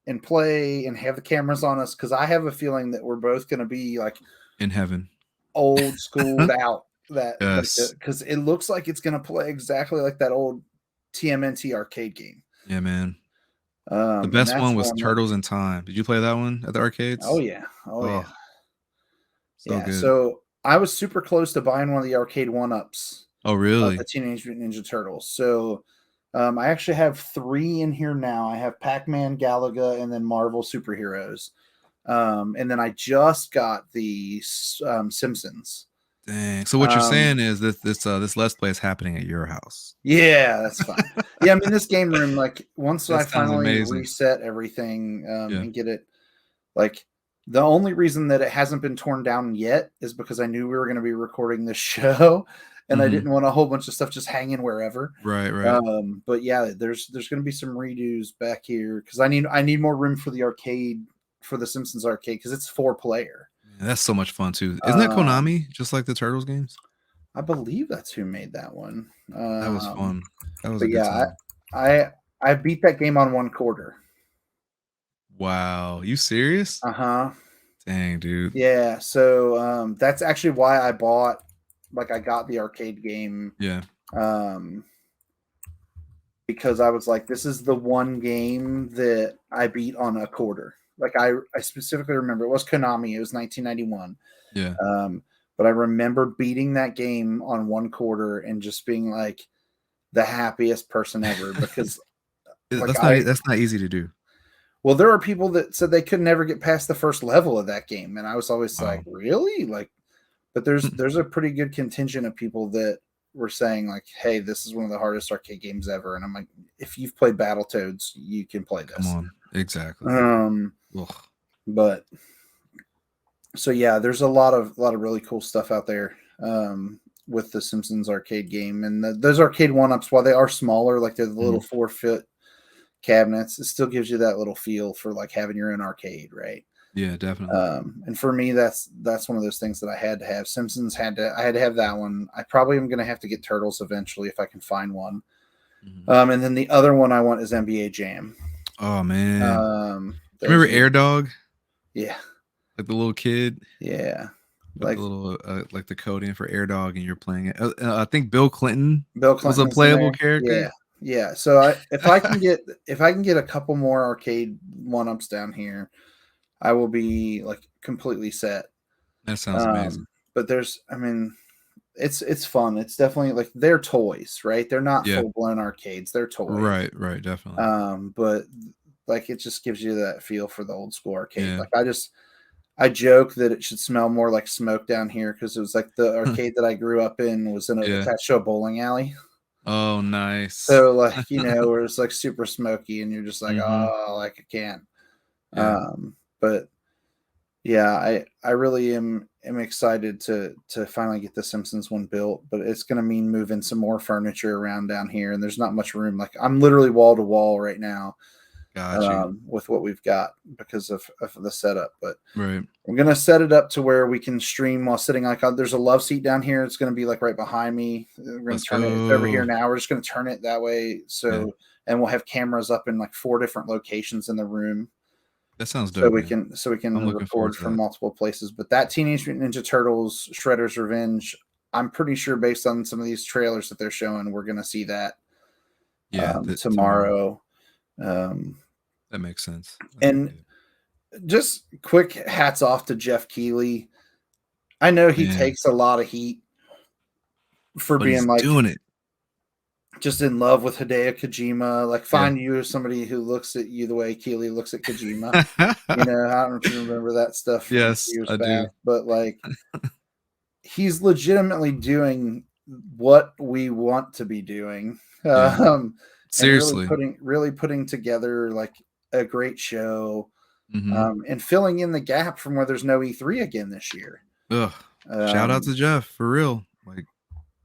and play and have the cameras on us, because I have a feeling that we're both gonna be like in heaven, old schooled out. That because it looks like it's gonna play exactly like that old TMNT arcade game. Yeah, man. The best one was Turtles in Time. Did you play that one at the arcades? Oh yeah. Yeah. So good. So I was super close to buying one of the arcade 1-ups. Oh, really? The Teenage Mutant Ninja Turtles. So I actually have 3 in here now. I have Pac-Man, Galaga, and then Marvel Superheroes. And then I just got the Simpsons. Dang. So what you're saying is that this Let's Play is happening at your house. Yeah, that's fine. Yeah, I mean, this game room, like once I finally reset everything and get it, like the only reason that it hasn't been torn down yet is because I knew we were going to be recording this show, and I didn't want a whole bunch of stuff just hanging wherever. Right. But yeah, there's going to be some redos back here because I need more room for the arcade, for the Simpsons arcade, because it's 4-player. Yeah, that's so much fun too. Isn't that Konami, just like the Turtles games? I believe that's who made that one. That was fun. That was a good time. I beat that game on 1 quarter. Wow, you serious? Dang, dude. Yeah, so that's actually why I got the arcade game. Yeah. Because I was like, this is the one game that I beat on a quarter. Like I specifically remember it was Konami. It was 1991. Yeah. But I remember beating that game on 1 quarter and just being like the happiest person ever, because that's not easy to do. Well, there are people that said they could never get past the first level of that game, and I was always like, really? Like, but there's a pretty good contingent of people that were saying like, hey, this is one of the hardest arcade games ever, and I'm like, if you've played Battletoads, you can play this. Come on, exactly. But so yeah, there's a lot of really cool stuff out there with the Simpsons arcade game, and those arcade 1-ups, while they are smaller, like they're the little 4-foot cabinets, it still gives you that little feel for like having your own arcade, right? Yeah, definitely. And for me, that's one of those things that I had to have. Simpsons I had to have that one. I probably am going to have to get Turtles eventually if I can find one. And then the other one I want is NBA Jam. Oh man, remember Air Dog? Yeah, like the little kid. Yeah, like the little like the code in for Air Dog, and you're playing it. I think Bill Clinton was a was playable character. Yeah. So if I can get a couple more arcade 1-ups down here, I will be like completely set. That sounds amazing. But it's fun. It's definitely like they're toys, right? They're not full blown arcades. They're toys. Right, definitely. But like it just gives you that feel for the old school arcade. Yeah. Like I joke that it should smell more like smoke down here because it was like the arcade that I grew up in was attached to a bowling alley. Oh, nice. So like, where it's like super smoky and you're just like, oh, like I can't. Yeah. But yeah, I really am excited to finally get the Simpsons one built, but it's going to mean moving some more furniture around down here, and there's not much room. Like I'm literally wall to wall right now. With what we've got because of the setup, but right, I'm gonna set it up to where we can stream while sitting. Like there's a love seat down here. It's gonna be like right behind me. We're gonna turn it. It's over here now. We're just gonna turn it that way. So and we'll have cameras up in like 4 different locations in the room. That sounds dope. So we can record from multiple places. But that Teenage Mutant Ninja Turtles Shredder's Revenge, I'm pretty sure based on some of these trailers that they're showing, we're gonna see that. Tomorrow. That makes sense. And just quick hats off to Jeff Keighley. I know he takes a lot of heat for being like doing it. just in love with Hideo Kojima. Like, find you as somebody who looks at you the way Keeley looks at Kojima. You know, I don't know if you remember that stuff from Yes, years I back, do. but like, he's legitimately doing what we want to be doing. And Seriously. really putting together like a great show, Mm-hmm. and filling in the gap from where there's no E3 again this year. Ugh. Shout out to Jeff, for real. Like,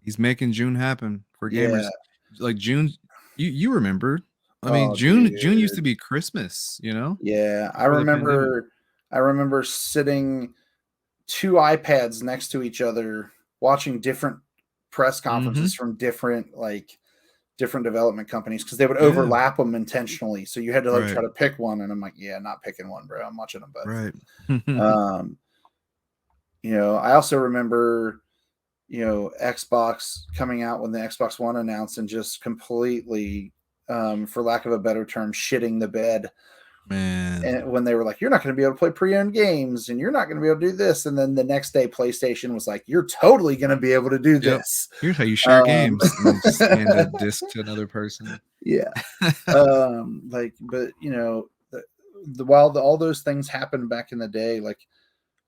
he's making June happen for gamers. Yeah. Like, June, you remember. I mean, Oh, June used dude. to be Christmas, you know? Yeah, Before the pandemic. I remember sitting 2 iPads next to each other watching different press conferences from different development companies, because they would Yeah. overlap them intentionally. So you had to like try Right. to pick one, and I'm like, yeah, not picking one, bro. I'm watching them both. Right. You know, I also remember, you know, Xbox coming out when the Xbox One announced and just completely, for lack of a better term, shitting the bed. Man. And when they were like, you're not going to be able to play pre-owned games and you're not going to be able to do this. And then the next day, PlayStation was like, you're totally going to be able to do this. Here's how you share games. And then just hand a disc to another person. Yeah. But you know, while all those things happened back in the day, like,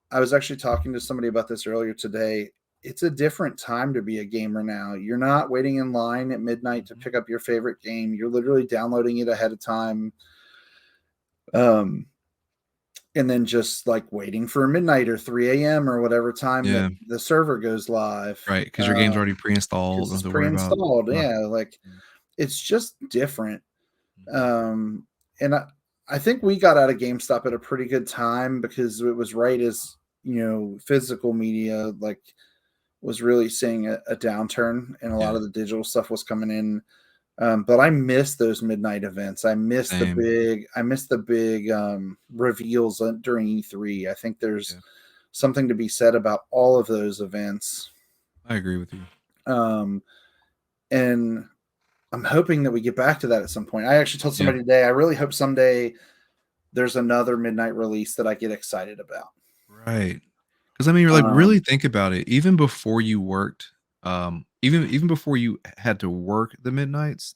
I was actually talking to somebody about this earlier today. It's a different time to be a gamer now. You're not waiting in line at midnight to pick up your favorite game. You're literally downloading it ahead of time. And then just like waiting for midnight or 3 a.m. or whatever time that the server goes live. Right. Because your game's already pre-installed. It's pre-installed. Yeah. Like, it's just different. And I think we got out of GameStop at a pretty good time, because it was right as, you know, physical media like was really seeing a downturn, and a lot of the digital stuff was coming in. But I miss those midnight events. I miss the big reveals during E3. I think there's something to be said about all of those events. I agree with you. And I'm hoping that we get back to that at some point. I actually told somebody today, I really hope someday there's another midnight release that I get excited about. Right. Because I mean, you're like, really think about it. Even before you worked, even before you had to work the midnights,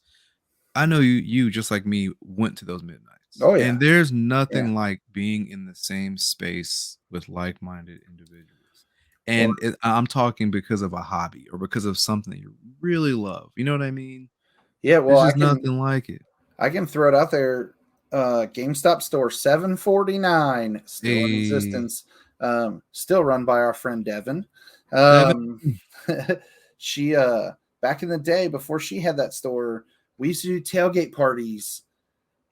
I know you just like me went to those midnights. Oh yeah. And there's nothing like being in the same space with like-minded individuals. And I'm talking because of a hobby or because of something that you really love. You know what I mean? Yeah, well, there's just nothing like it. I can throw it out there. GameStop store 749 still in existence. Still run by our friend Devin. She back in the day, before she had that store, we used to do tailgate parties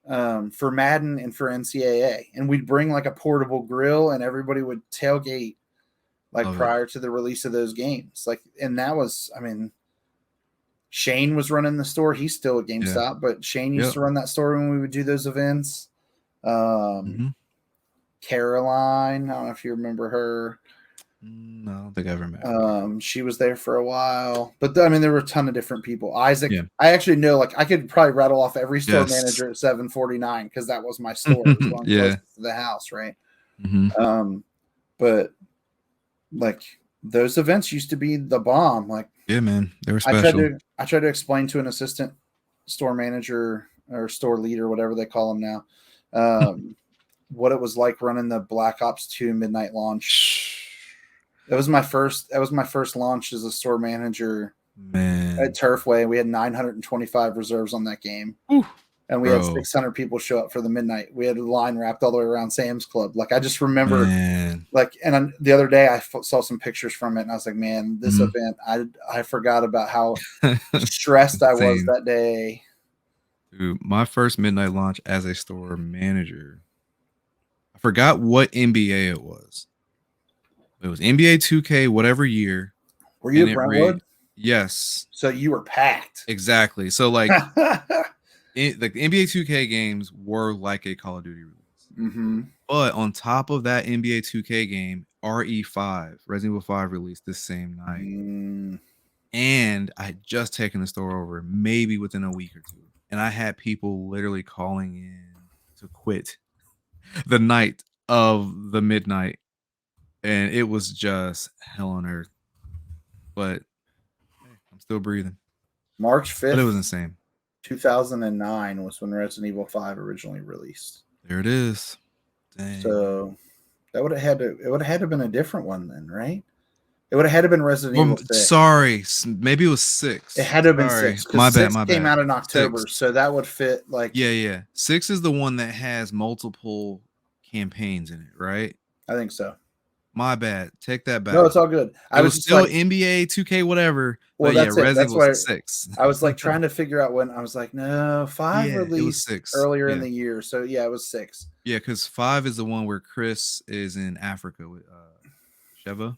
for Madden and for NCAA, and we'd bring like a portable grill, and everybody would tailgate like prior to the release of those games. Like, and that was, I mean, Shane was running the store. He's still at GameStop, but Shane used to run that store when we would do those events. Caroline, I don't know if you remember her. No, I don't think I ever met. She was there for a while, but I mean, there were a ton of different people. Isaac, I actually know, like, I could probably rattle off every store manager at 749, because that was my store. It was one closest to the house, right? But like, those events used to be the bomb. Like, yeah, man, they were special. I tried to explain to an assistant store manager or store leader, whatever they call them now, what it was like running the Black Ops 2 midnight launch. That was my first launch as a store manager at Turfway. We had 925 reserves on that game. Ooh, and we had 600 people show up for the midnight. We had a line wrapped all the way around Sam's Club. Like, I just remember, like, and the other day I saw some pictures from it, and I was like, man, this event, I forgot about how stressed I was that day. Dude, my first midnight launch as a store manager, I forgot what NBA it was. It was NBA 2K, whatever year. Were you at Brentwood? Yes. So you were packed. Exactly. So, like, the NBA 2K games were like a Call of Duty release. But on top of that NBA 2K game, RE5, Resident Evil 5 released the same night. And I had just taken the store over, maybe within a week or two. And I had people literally calling in to quit the night of the midnight. And it was just hell on earth. But hey, I'm still breathing. March 5th. But it was insane. 2009 was when Resident Evil 5 originally released. There it is. Dang. So that would have had to been a different one then, right? It would have had to been Resident Evil 6. Sorry, maybe it was 6. It had to have been 6. My bad. 6 came out in October, 6. so that would fit like. Yeah. 6 is the one that has multiple campaigns in it, right? I think so. My bad. Take that back. No, it's all good. I was still like, NBA 2K, whatever. Well, but that's yeah, it. Resident That's was 6. I was like trying to figure out when. I was like, no, 5 released it was 6 earlier in the year. So yeah, it was 6. Yeah, because 5 is the one where Chris is in Africa with Sheva.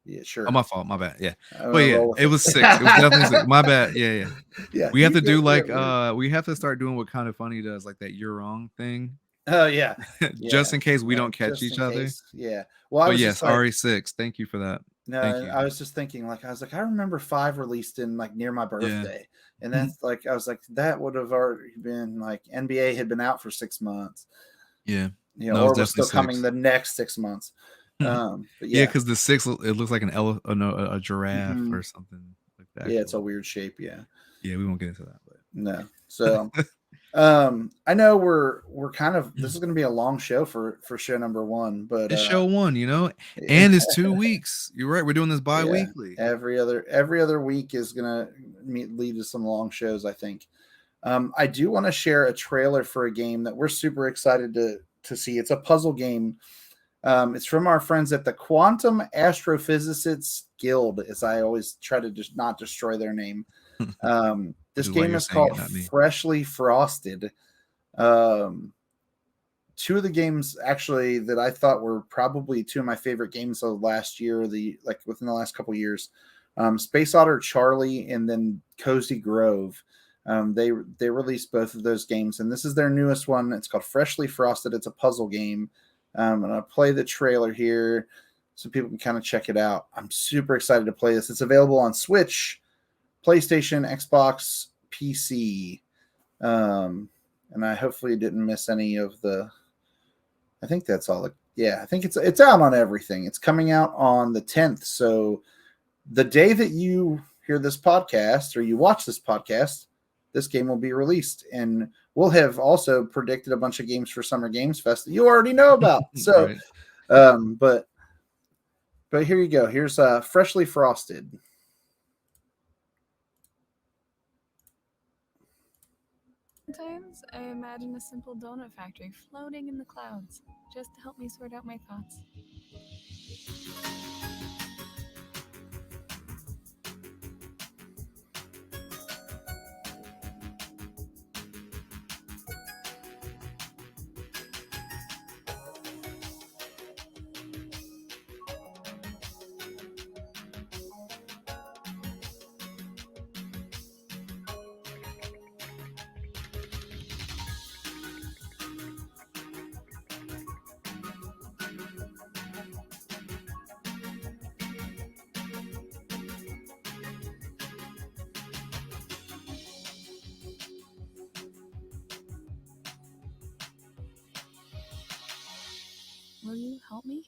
Yeah, sure. Oh, my fault. My bad. Yeah. But yeah, it was 6. It was definitely 6. My bad. Yeah. Yeah. We have to do like we have to start doing what Kind of Funny does, like that "you're wrong" thing. Oh yeah. Just in case we don't catch each other. Yeah. Well, I was yes, RE6. Thank you for that. No, I was just thinking, like, I remember 5 released in like near my birthday, and that's like, I was like, that would have already been like NBA had been out for 6 months. Yeah. Or was still coming the next 6 months. But because the 6 it looks like a giraffe or something like that. Yeah, it's a weird shape. Yeah, we won't get into that. But no, so I know we're kind of this is going to be a long show for show number 1, but it's show 1, and it's 2 weeks. You're right. We're doing this bi-weekly. Every other week is going to lead to some long shows, I think. I do want to share a trailer for a game that we're super excited to see. It's a puzzle game. It's from our friends at the Quantum Astrophysicists Guild, as I always try to just not destroy their name. This game is called Freshly Frosted. 2 of the games actually that I thought were probably 2 of my favorite games of last year, within the last couple of years, Space Otter Charlie and then Cozy Grove. They released both of those games, and this is their newest one. It's called Freshly Frosted. It's a puzzle game. I'm going to play the trailer here so people can kind of check it out. I'm super excited to play this. It's available on Switch, PlayStation, Xbox, PC. And I hopefully didn't miss any of the... I think that's all. I think it's out on everything. It's coming out on the 10th. So the day that you hear this podcast or you watch this podcast, this game will be released. And we'll have also predicted a bunch of games for Summer Games Fest that you already know about. So, right. But here you go. Here's Freshly Frosted. Sometimes I imagine a simple donut factory floating in the clouds, just to help me sort out my thoughts. Will you help me?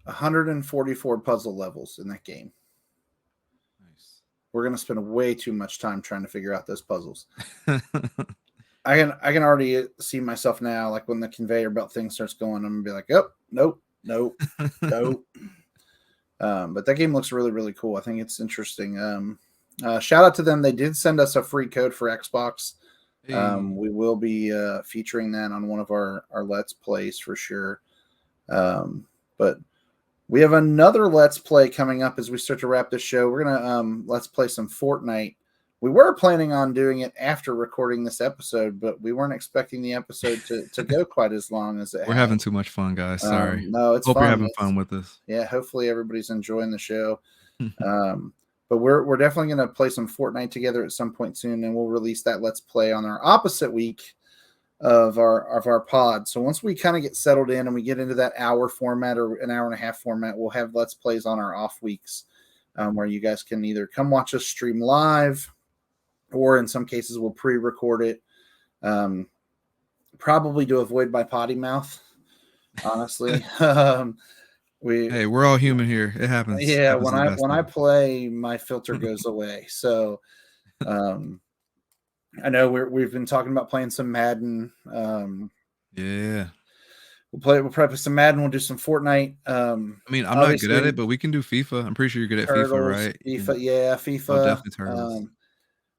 144 puzzle levels in that game. Nice. We're going to spend way too much time trying to figure out those puzzles. I can already see myself now, like when the conveyor belt thing starts going, I'm going to be like, oh, nope. But that game looks really, really cool. I think it's interesting. Shout out to them. They did send us a free code for Xbox. We will be featuring that on one of our Let's Plays for sure. But we have another Let's Play coming up as we start to wrap this show. We're going to Let's Play some Fortnite. We were planning on doing it after recording this episode, but we weren't expecting the episode to go quite as long as it We're having too much fun, guys. Sorry. No, it's Hope fun. You're having fun with us. Yeah, hopefully everybody's enjoying the show. But we're definitely going to play some Fortnite together at some point soon, and we'll release that Let's Play on our opposite week of our pod. So once we kind of get settled in and we get into that hour format or an hour and a half format, we'll have Let's Plays on our off weeks where you guys can either come watch us stream live, or in some cases we'll pre-record it, probably to avoid my potty mouth, honestly. Hey, we're all human here. It happens. Yeah, Happens to the best when of I us. play, my filter goes away. So, I know we've been talking about playing some Madden. Yeah. We'll probably play some Madden. We'll do some Fortnite. I mean, I'm not good at Obviously, it, but we can do FIFA. I'm pretty sure you're good at FIFA, Turtles, right? FIFA, yeah, Oh, FIFA. definitely Turtles.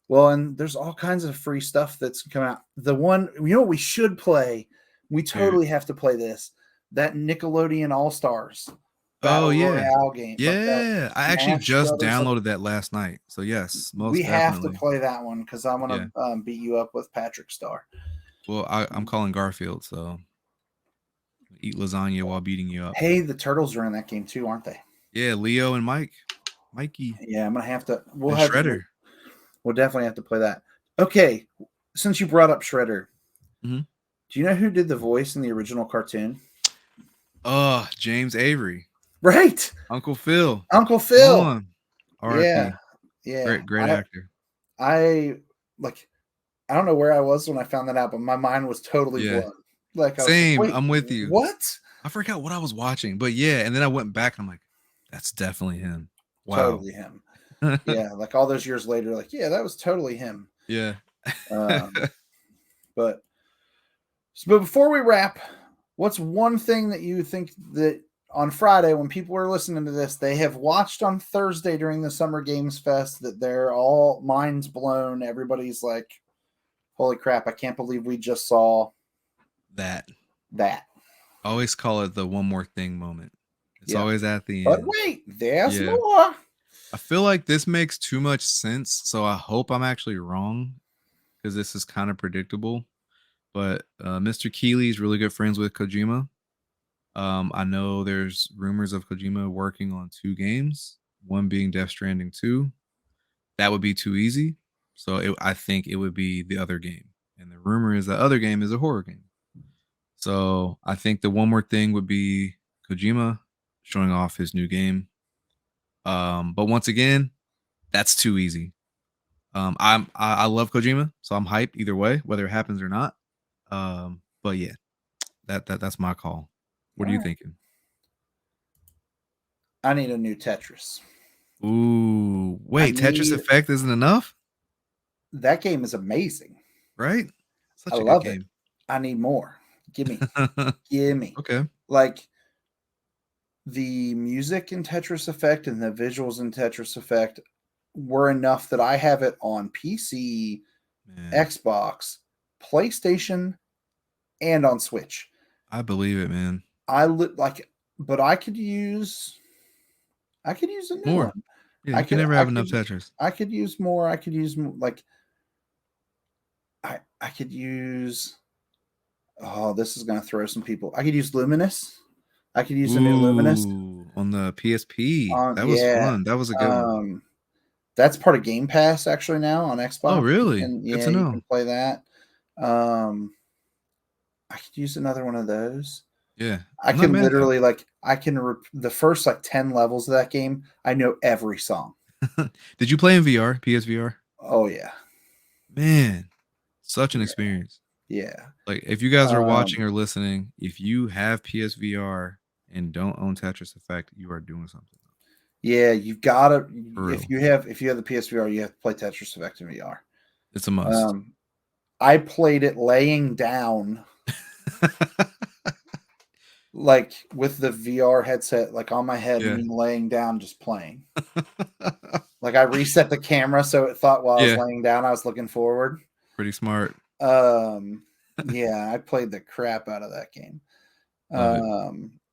Well, and there's all kinds of free stuff that's coming out. The one, what we should play, we totally have to play this. That Nickelodeon All Stars Oh Battle yeah. Royale game. Like that Yeah. I actually Smash just Brothers. downloaded that last night. So yes, We most have to definitely. play that one because I want Yeah. to beat you up with Patrick Star. Well, I'm calling Garfield, so eat lasagna while beating you up. Hey, the Turtles are in that game too, aren't they? Yeah, Leo and Mikey. Yeah, I'm gonna have to. Shredder. We'll definitely have to play that. Okay, since you brought up Shredder, do you know who did the voice in the original cartoon? James Avery. Right, Uncle Phil. Uncle Phil. R.I.P. Yeah. Great actor. I don't know where I was when I found that out, but my mind was totally blown. Like, same. Wait, I'm with you. What? I forgot what I was watching, but yeah, and then I went back and I'm like, that's definitely him. Wow. Totally him. Yeah, like all those years later, like, yeah, that was totally him. Yeah. But before we wrap, what's one thing that you think that on Friday, when people are listening to this, they have watched on Thursday during the Summer Games Fest that they're all minds blown? Everybody's like, holy crap, I can't believe we just saw that. I always call it the one more thing moment. It's always at the end. But wait, there's more. I feel like this makes too much sense, so I hope I'm actually wrong because this is kind of predictable. But Mr. Keeley is really good friends with Kojima. I know there's rumors of Kojima working on 2 games, one being Death Stranding 2. That would be too easy. So I think it would be the other game. And the rumor is the other game is a horror game. So I think the one more thing would be Kojima showing off his new game. But once again, that's too easy. I love Kojima, so I'm hyped either way, whether it happens or not. But yeah, that's my call. What are you thinking? I need a new Tetris. Ooh, wait, Tetris Effect isn't enough? That game is amazing. Right? Such a good game. I need more. Give me. Give me. Okay. Like the music in Tetris Effect and the visuals in Tetris Effect were enough that I have it on PC, Xbox, PlayStation, and on Switch. I believe it, man. But I could use a new more. one. Yeah, you can never have enough Tetris. I could use more. I could use like I could use. Oh, this is gonna throw some people. I could use Luminous. I could use a new Luminous on the PSP. That was fun. That was a good one. That's part of Game Pass actually now on Xbox. Oh, really? Good to know. You can play that. I could use another one of those. Yeah, I can literally the first 10 levels of that game. I know every song. Did you play in VR, PSVR? Oh yeah, man, such an experience. Yeah, like if you guys are watching or listening, if you have PSVR and don't own Tetris Effect, you are doing something. Yeah, you've got to. If you have the PSVR, you have to play Tetris Effect in VR. It's a must. I played it laying down. Like with the VR headset on my head and me laying down just playing. Like I reset the camera so it thought while I was laying down I was looking forward. Pretty smart. Yeah, I played the crap out of that game.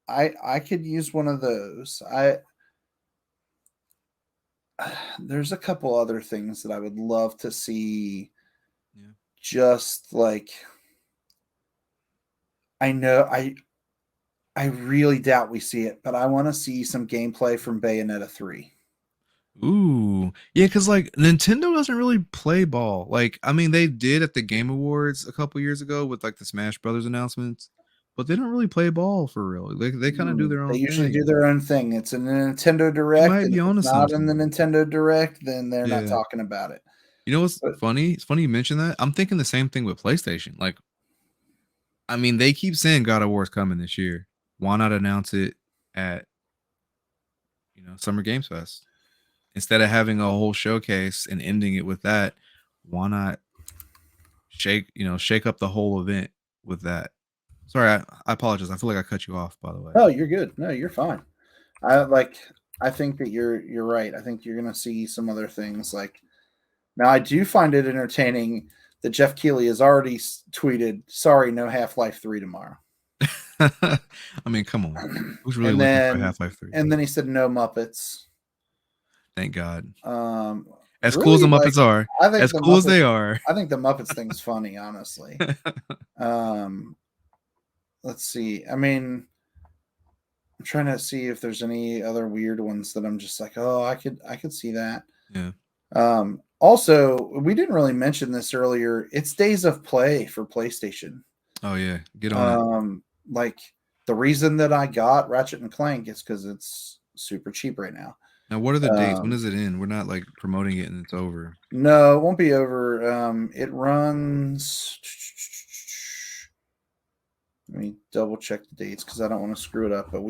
I could use one of those. There's a couple other things that I would love to see. Yeah. Just like I know I really doubt we see it, but I want to see some gameplay from Bayonetta 3. Ooh. Yeah, because Nintendo doesn't really play ball. I mean, they did at the Game Awards a couple years ago with the Smash Brothers announcements, but they don't really play ball for real. They kind of do their own thing. They usually do their own thing. It's in the Nintendo Direct. Might be if it's not in the Nintendo Direct, then they're not talking about it. You know what's funny? It's funny you mentioned that. I'm thinking the same thing with PlayStation. I mean, they keep saying God of War is coming this year. Why not announce it at Summer Games Fest. Instead of having a whole showcase and ending it with that, why not shake up the whole event with that? Sorry, I apologize. I feel like I cut you off, by the way. No, you're good. No, you're fine. I think that you're right. I think you're gonna see some other things. Like, now I do find it entertaining that Jeff Keighley has already tweeted, "Sorry, no Half-Life 3 tomorrow." I mean, come on. Who's really looking for Half-Life 3? And then he said no Muppets. Thank God. As cool as the Muppets are, as cool as they are. I think the Muppets thing's funny, honestly. Let's see. I mean, I'm trying to see if there's any other weird ones that I'm just like, oh, I could see that. Yeah. Also, we didn't really mention this earlier. It's Days of Play for PlayStation. Oh yeah, get on it. Like, the reason that I got Ratchet and Clank is because it's super cheap right now. Now, what are the dates? When does it end? We're not like promoting it and it's over. No, it won't be over. It runs. Let me double check the dates because I don't want to screw it up. But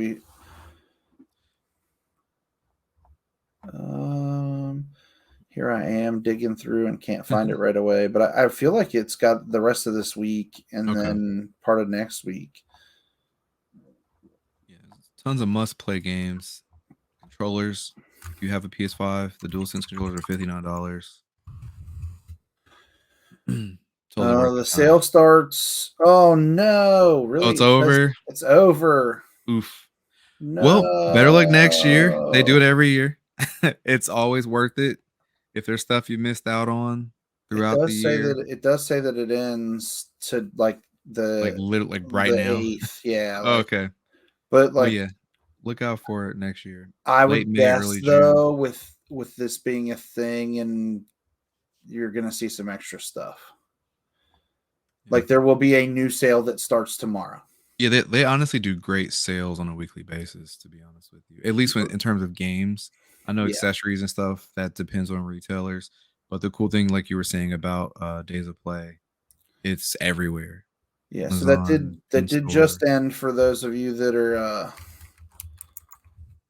here I am digging through and can't find it right away. But I feel like it's got the rest of this week and then part of next week. Yeah, tons of must-play games. Controllers. If you have a PS5, the DualSense controllers are $59. The sale starts. Oh no! Really? Oh, it's over. It's over. Oof. No. Well, better luck next year. They do it every year. It's always worth it. If there's stuff you missed out on throughout the year, it does say that it ends to like right now. 8th. Yeah. Okay. But like, yeah, look out for it next year. I would guess though, with this being a thing, and you're gonna see some extra stuff. Like, there will be a new sale that starts tomorrow. Yeah, they honestly do great sales on a weekly basis, to be honest with you. At least in terms of games. I know accessories and stuff, that depends on retailers. But the cool thing, like you were saying about Days of Play, it's everywhere. Yeah, so that did just end for those of you that are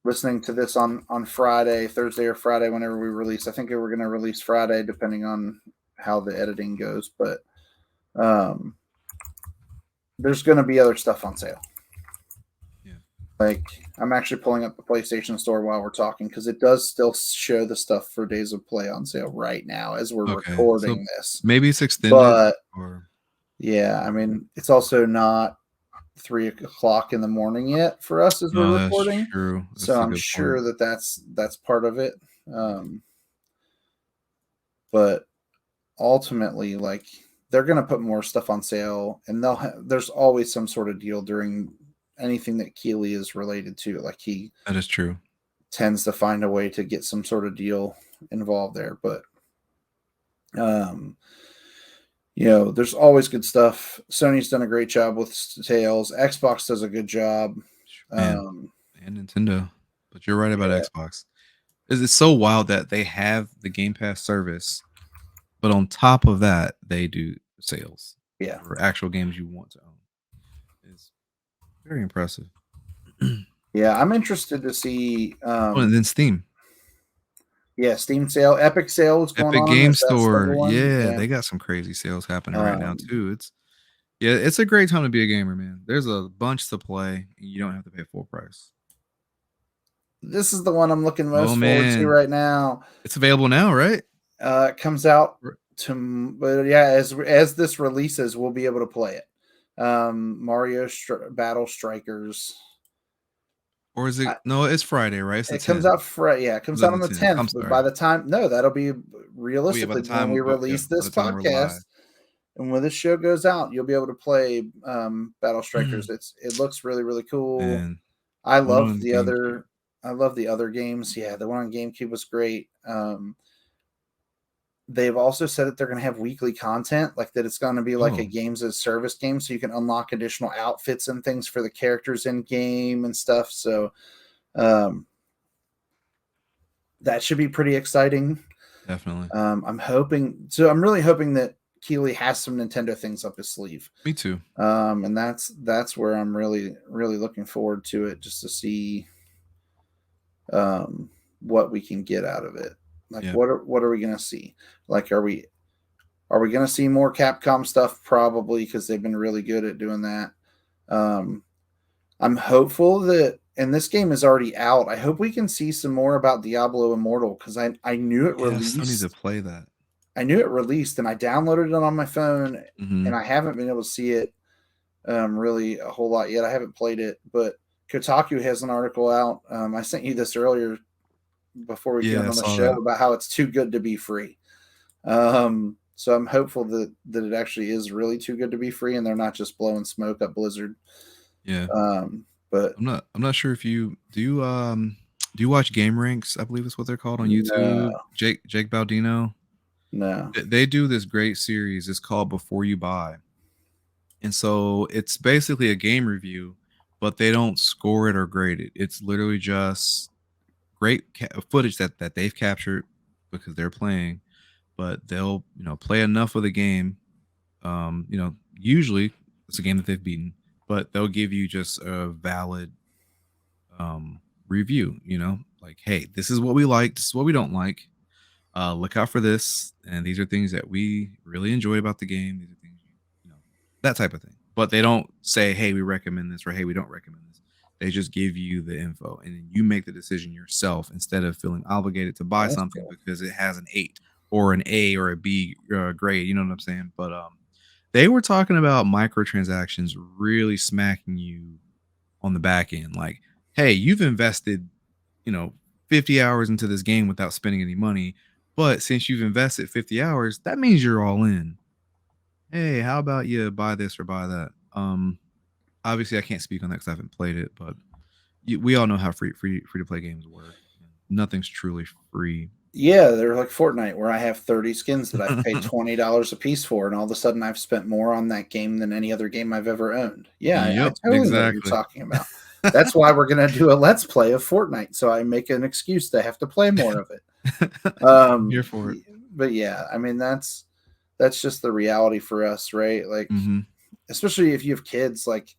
listening to this on Friday, Thursday or Friday, whenever we release. I think we're going to release Friday, depending on how the editing goes. But there's going to be other stuff on sale. Yeah. Like, I'm actually pulling up the PlayStation Store while we're talking because it does still show the stuff for Days of Play on sale right now as we're recording this. Maybe it's extended. But yeah, I mean, it's also not 3 o'clock in the morning yet for us as we're recording. That's true. So I'm sure that's part of it. But ultimately, like, they're going to put more stuff on sale, and there's always some sort of deal during anything that Keighley is related to. Like, that is true. Tends to find a way to get some sort of deal involved there. But there's always good stuff. Sony's done a great job with sales. Xbox does a good job. And Nintendo. But you're right about Xbox. It's so wild that they have the Game Pass service, but on top of that, they do sales. Yeah. For actual games you want to own. It's very impressive. Yeah, I'm interested to see. And then Steam. Yeah, Steam sale, Epic sale is going on. Epic Game Store. Yeah, they got some crazy sales happening right now too. It's a great time to be a gamer, man. There's a bunch to play, and you don't have to pay full price. This is the one I'm looking most forward to right now. It's available now, right? It comes out but yeah, as this releases, we'll be able to play it. Mario Battle Strikers. Or is it? No, it's Friday, right? It comes out Friday. Yeah, it comes out on the 10th. But by the time, that'll be realistically when we release this podcast. And when this show goes out, you'll be able to play Battle Strikers. It looks really, really cool. Man, I love the other games. Yeah, the one on GameCube was great. They've also said that they're going to have weekly content, like that it's going to be like a games as service game, so you can unlock additional outfits and things for the characters in game and stuff. So that should be pretty exciting. Definitely. I'm really hoping that Keighley has some Nintendo things up his sleeve. Me too. And that's where I'm really, really looking forward to it, just to see what we can get out of it. Like, Yeah. what are we gonna see? Like, are we gonna see more Capcom stuff? Probably, because they've been really good at doing that. I'm hopeful that, and this game is already out, I hope we can see some more about Diablo Immortal, because I knew it I still need to released. play that. I knew it released, and I downloaded it on my phone, and I haven't been able to see it really a whole lot yet. I haven't played it, but Kotaku has an article out. I sent you this earlier before we get I on the saw show that. about how it's too good to be free. So I'm hopeful that it actually is really too good to be free, and they're not just blowing smoke up Blizzard. Yeah. But I'm not sure if you do you watch Game Ranks, I believe is what they're called on YouTube. No. Jake Baldino. No. They do this great series. It's called Before You Buy. And so it's basically a game review, but they don't score it or grade it. It's literally just great footage that they've captured because they're playing, but they'll play enough of the game. Usually it's a game that they've beaten, but they'll give you just a valid review. Like, hey, this is what we like, this is what we don't like. Look out for this, and these are things that we really enjoy about the game. These are things, that type of thing. But they don't say, hey, we recommend this, or hey, we don't recommend this. They just give you the info, and then you make the decision yourself instead of feeling obligated to buy That's something cool. because it has an 8 or an A or a B grade. You know what I'm saying? But they were talking about microtransactions really smacking you on the back end. Like, hey, you've invested, 50 hours into this game without spending any money. But since you've invested 50 hours, that means you're all in. Hey, how about you buy this or buy that? Obviously I can't speak on that because I haven't played it, but we all know how free to play games work. Nothing's truly free. Yeah, they're like Fortnite, where I have 30 skins that I've paid $20 a piece for, and all of a sudden I've spent more on that game than any other game I've ever owned. Yeah, I Yep, totally know what you're exactly. talking about. That's why we're gonna do a let's play of Fortnite, so I make an excuse to have to play more of it. I'm here for it. But yeah, I mean that's just the reality for us, right? Like, especially if you have kids, like,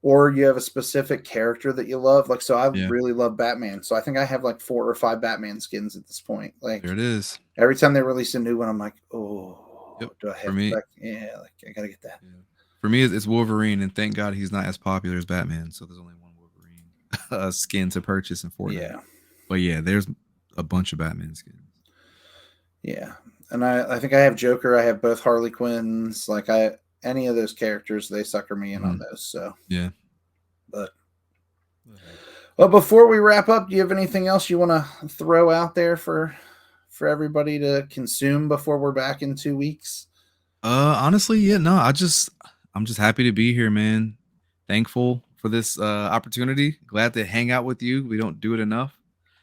or you have a specific character that you love. Like, so I really love Batman. So I think I have like 4 or 5 Batman skins at this point. Like, there it is. Every time they release a new one, I'm like, oh, yep. Do I have for me? Yeah, like I gotta get that. Yeah. For me, it's Wolverine, and thank God he's not as popular as Batman. So there's only one Wolverine skin to purchase in Fortnite. Yeah, but yeah, there's a bunch of Batman skins. Yeah, and I think I have Joker. I have both Harley Quinns. Like any of those characters, they sucker me in on those. So yeah. But well, before we wrap up, do you have anything else you want to throw out there for everybody to consume before we're back in 2 weeks? Honestly, yeah, no. I'm just happy to be here, man. Thankful for this opportunity. Glad to hang out with you. We don't do it enough.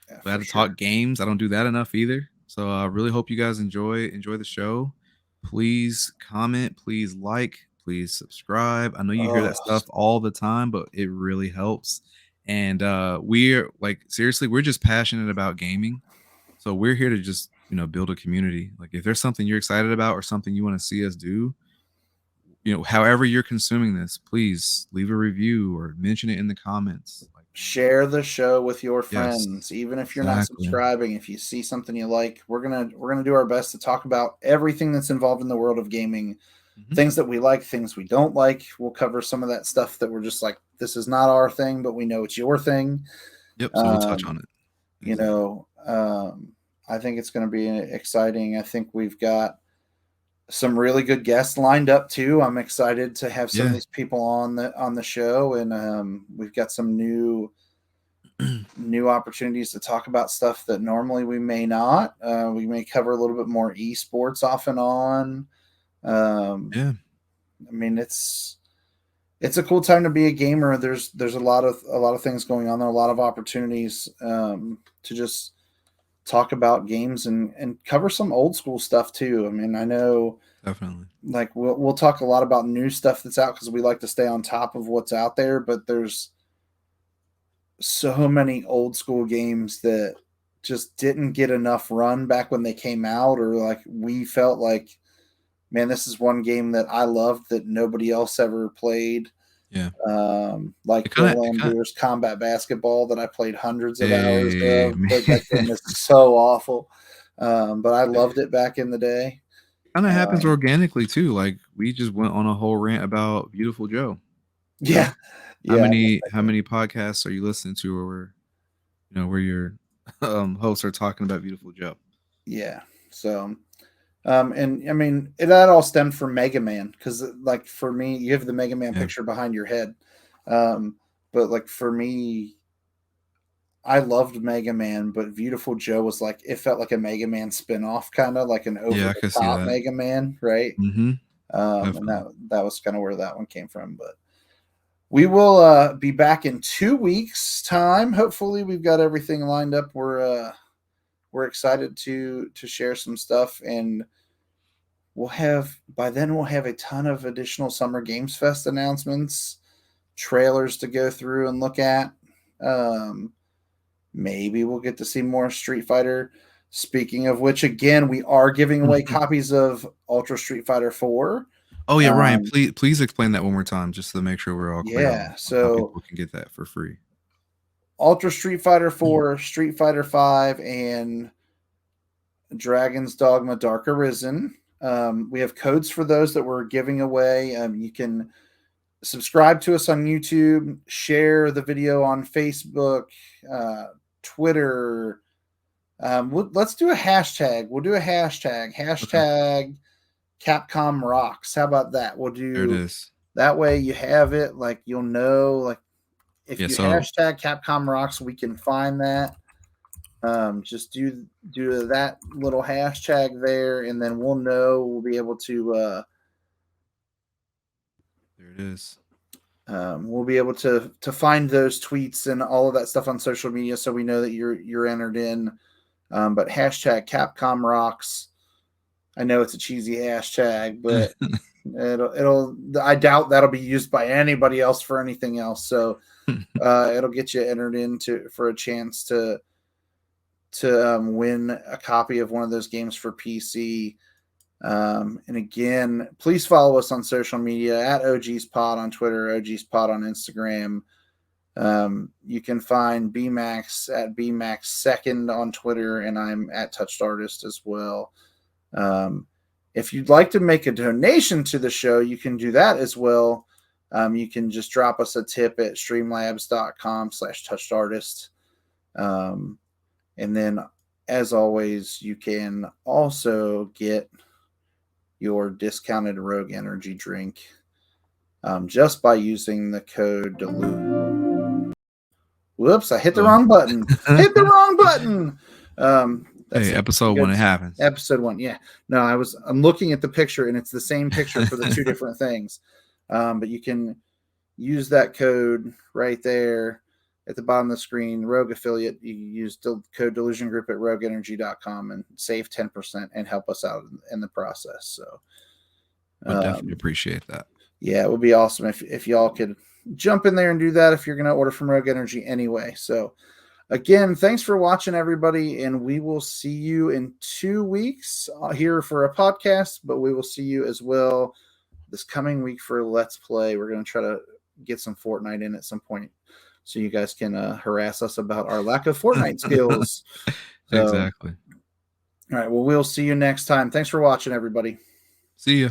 Yeah, Glad to talk games. I don't do that enough either. So I really hope you guys enjoy the show. Please comment, please like, please subscribe. I know you hear that stuff all the time, but it really helps. And we're like, seriously, we're just passionate about gaming. So we're here to just, build a community. Like, if there's something you're excited about or something you want to see us do, however you're consuming this, please leave a review or mention it in the comments. Share the show with your friends, even if you're not subscribing. If you see something you like, we're gonna do our best to talk about everything that's involved in the world of gaming. Things that we like, things we don't like. We'll cover some of that stuff that we're just like, this is not our thing, but we know it's your thing. Yep. So we'll touch on it. Exactly. I think it's going to be exciting. I think we've got some really good guests lined up too. I'm excited to have some of these people on the show, and we've got some new opportunities to talk about stuff that normally we may not. We may cover a little bit more esports off and on. I mean, it's a cool time to be a gamer. There's a lot of things going on there, a lot of opportunities to just talk about games and cover some old school stuff too. I mean, I know definitely, like we'll talk a lot about new stuff that's out because we like to stay on top of what's out there, but there's so many old school games that just didn't get enough run back when they came out, or like we felt like, man, this is one game that I loved that nobody else ever played. Yeah. Like Bill Lambert's Combat Basketball that I played hundreds of hours of. But that game is so awful. But I loved it back in the day. Kind of happens organically too. Like we just went on a whole rant about Beautiful Joe. Yeah. How many podcasts are you listening to, or where your hosts are talking about Beautiful Joe? Yeah. So, and I mean, that all stemmed from Mega Man, because like for me, you have the Mega Man picture behind your head, but like for me, I loved Mega Man, but Beautiful Joe was like, it felt like a Mega Man spinoff, kind of like an over the top Mega Man, right? Mm-hmm. And that was kind of where that one came from. But we will be back in 2 weeks' time. Hopefully, we've got everything lined up. We're excited to share some stuff, and by then we'll have a ton of additional Summer Games Fest announcements, trailers to go through and look at. Maybe we'll get to see more Street Fighter. Speaking of which, again, we are giving away copies of Ultra Street Fighter 4. Oh yeah, Ryan, please explain that one more time, just to make sure we're all clear. Yeah, so people can get that for free. Ultra Street Fighter 4, Street Fighter 5, and Dragon's Dogma Dark Arisen. We have codes for those that we're giving away. You can subscribe to us on YouTube, share the video on Facebook, Twitter. Let's do a hashtag. We'll do a hashtag. Hashtag Capcom Rocks. How about that? We'll do. There it is. That way you have it. Like you'll know. Like if you hashtag Capcom Rocks, we can find that. Just do that little hashtag there, and then we'll know. We'll be able to. There it is. We'll be able to find those tweets and all of that stuff on social media, so we know that you're entered in. But hashtag Capcom Rocks. I know it's a cheesy hashtag, but it'll. I doubt that'll be used by anybody else for anything else. So it'll get you entered into for a chance to win a copy of one of those games for PC. And again, please follow us on social media at OGs Pod on Twitter, OGs Pod on Instagram. You can find BMax at BMax2nd on Twitter, and I'm at Touched Artist as well. If you'd like to make a donation to the show, you can do that as well. You can just drop us a tip at streamlabs.com/touchedartist. And then, as always, you can also get your discounted Rogue Energy drink just by using the code Delusion. Whoops, I hit the wrong button. Hit the wrong button. Hey, episode 1, it happens. Episode 1, yeah. No, I'm looking at the picture, and it's the same picture for the two different things. But you can use that code right there at the bottom of the screen, Rogue Affiliate. You use the code Delusion.Group at rogueenergy.com and save 10% and help us out in the process. So I definitely appreciate that. Yeah, it would be awesome if y'all could jump in there and do that if you're going to order from Rogue Energy anyway. So again, thanks for watching, everybody, and we will see you in 2 weeks here for a podcast, but we will see you as well this coming week for Let's Play. We're going to try to get some Fortnite in at some point, so you guys can harass us about our lack of Fortnite skills. Exactly. All right. Well, we'll see you next time. Thanks for watching, everybody. See ya.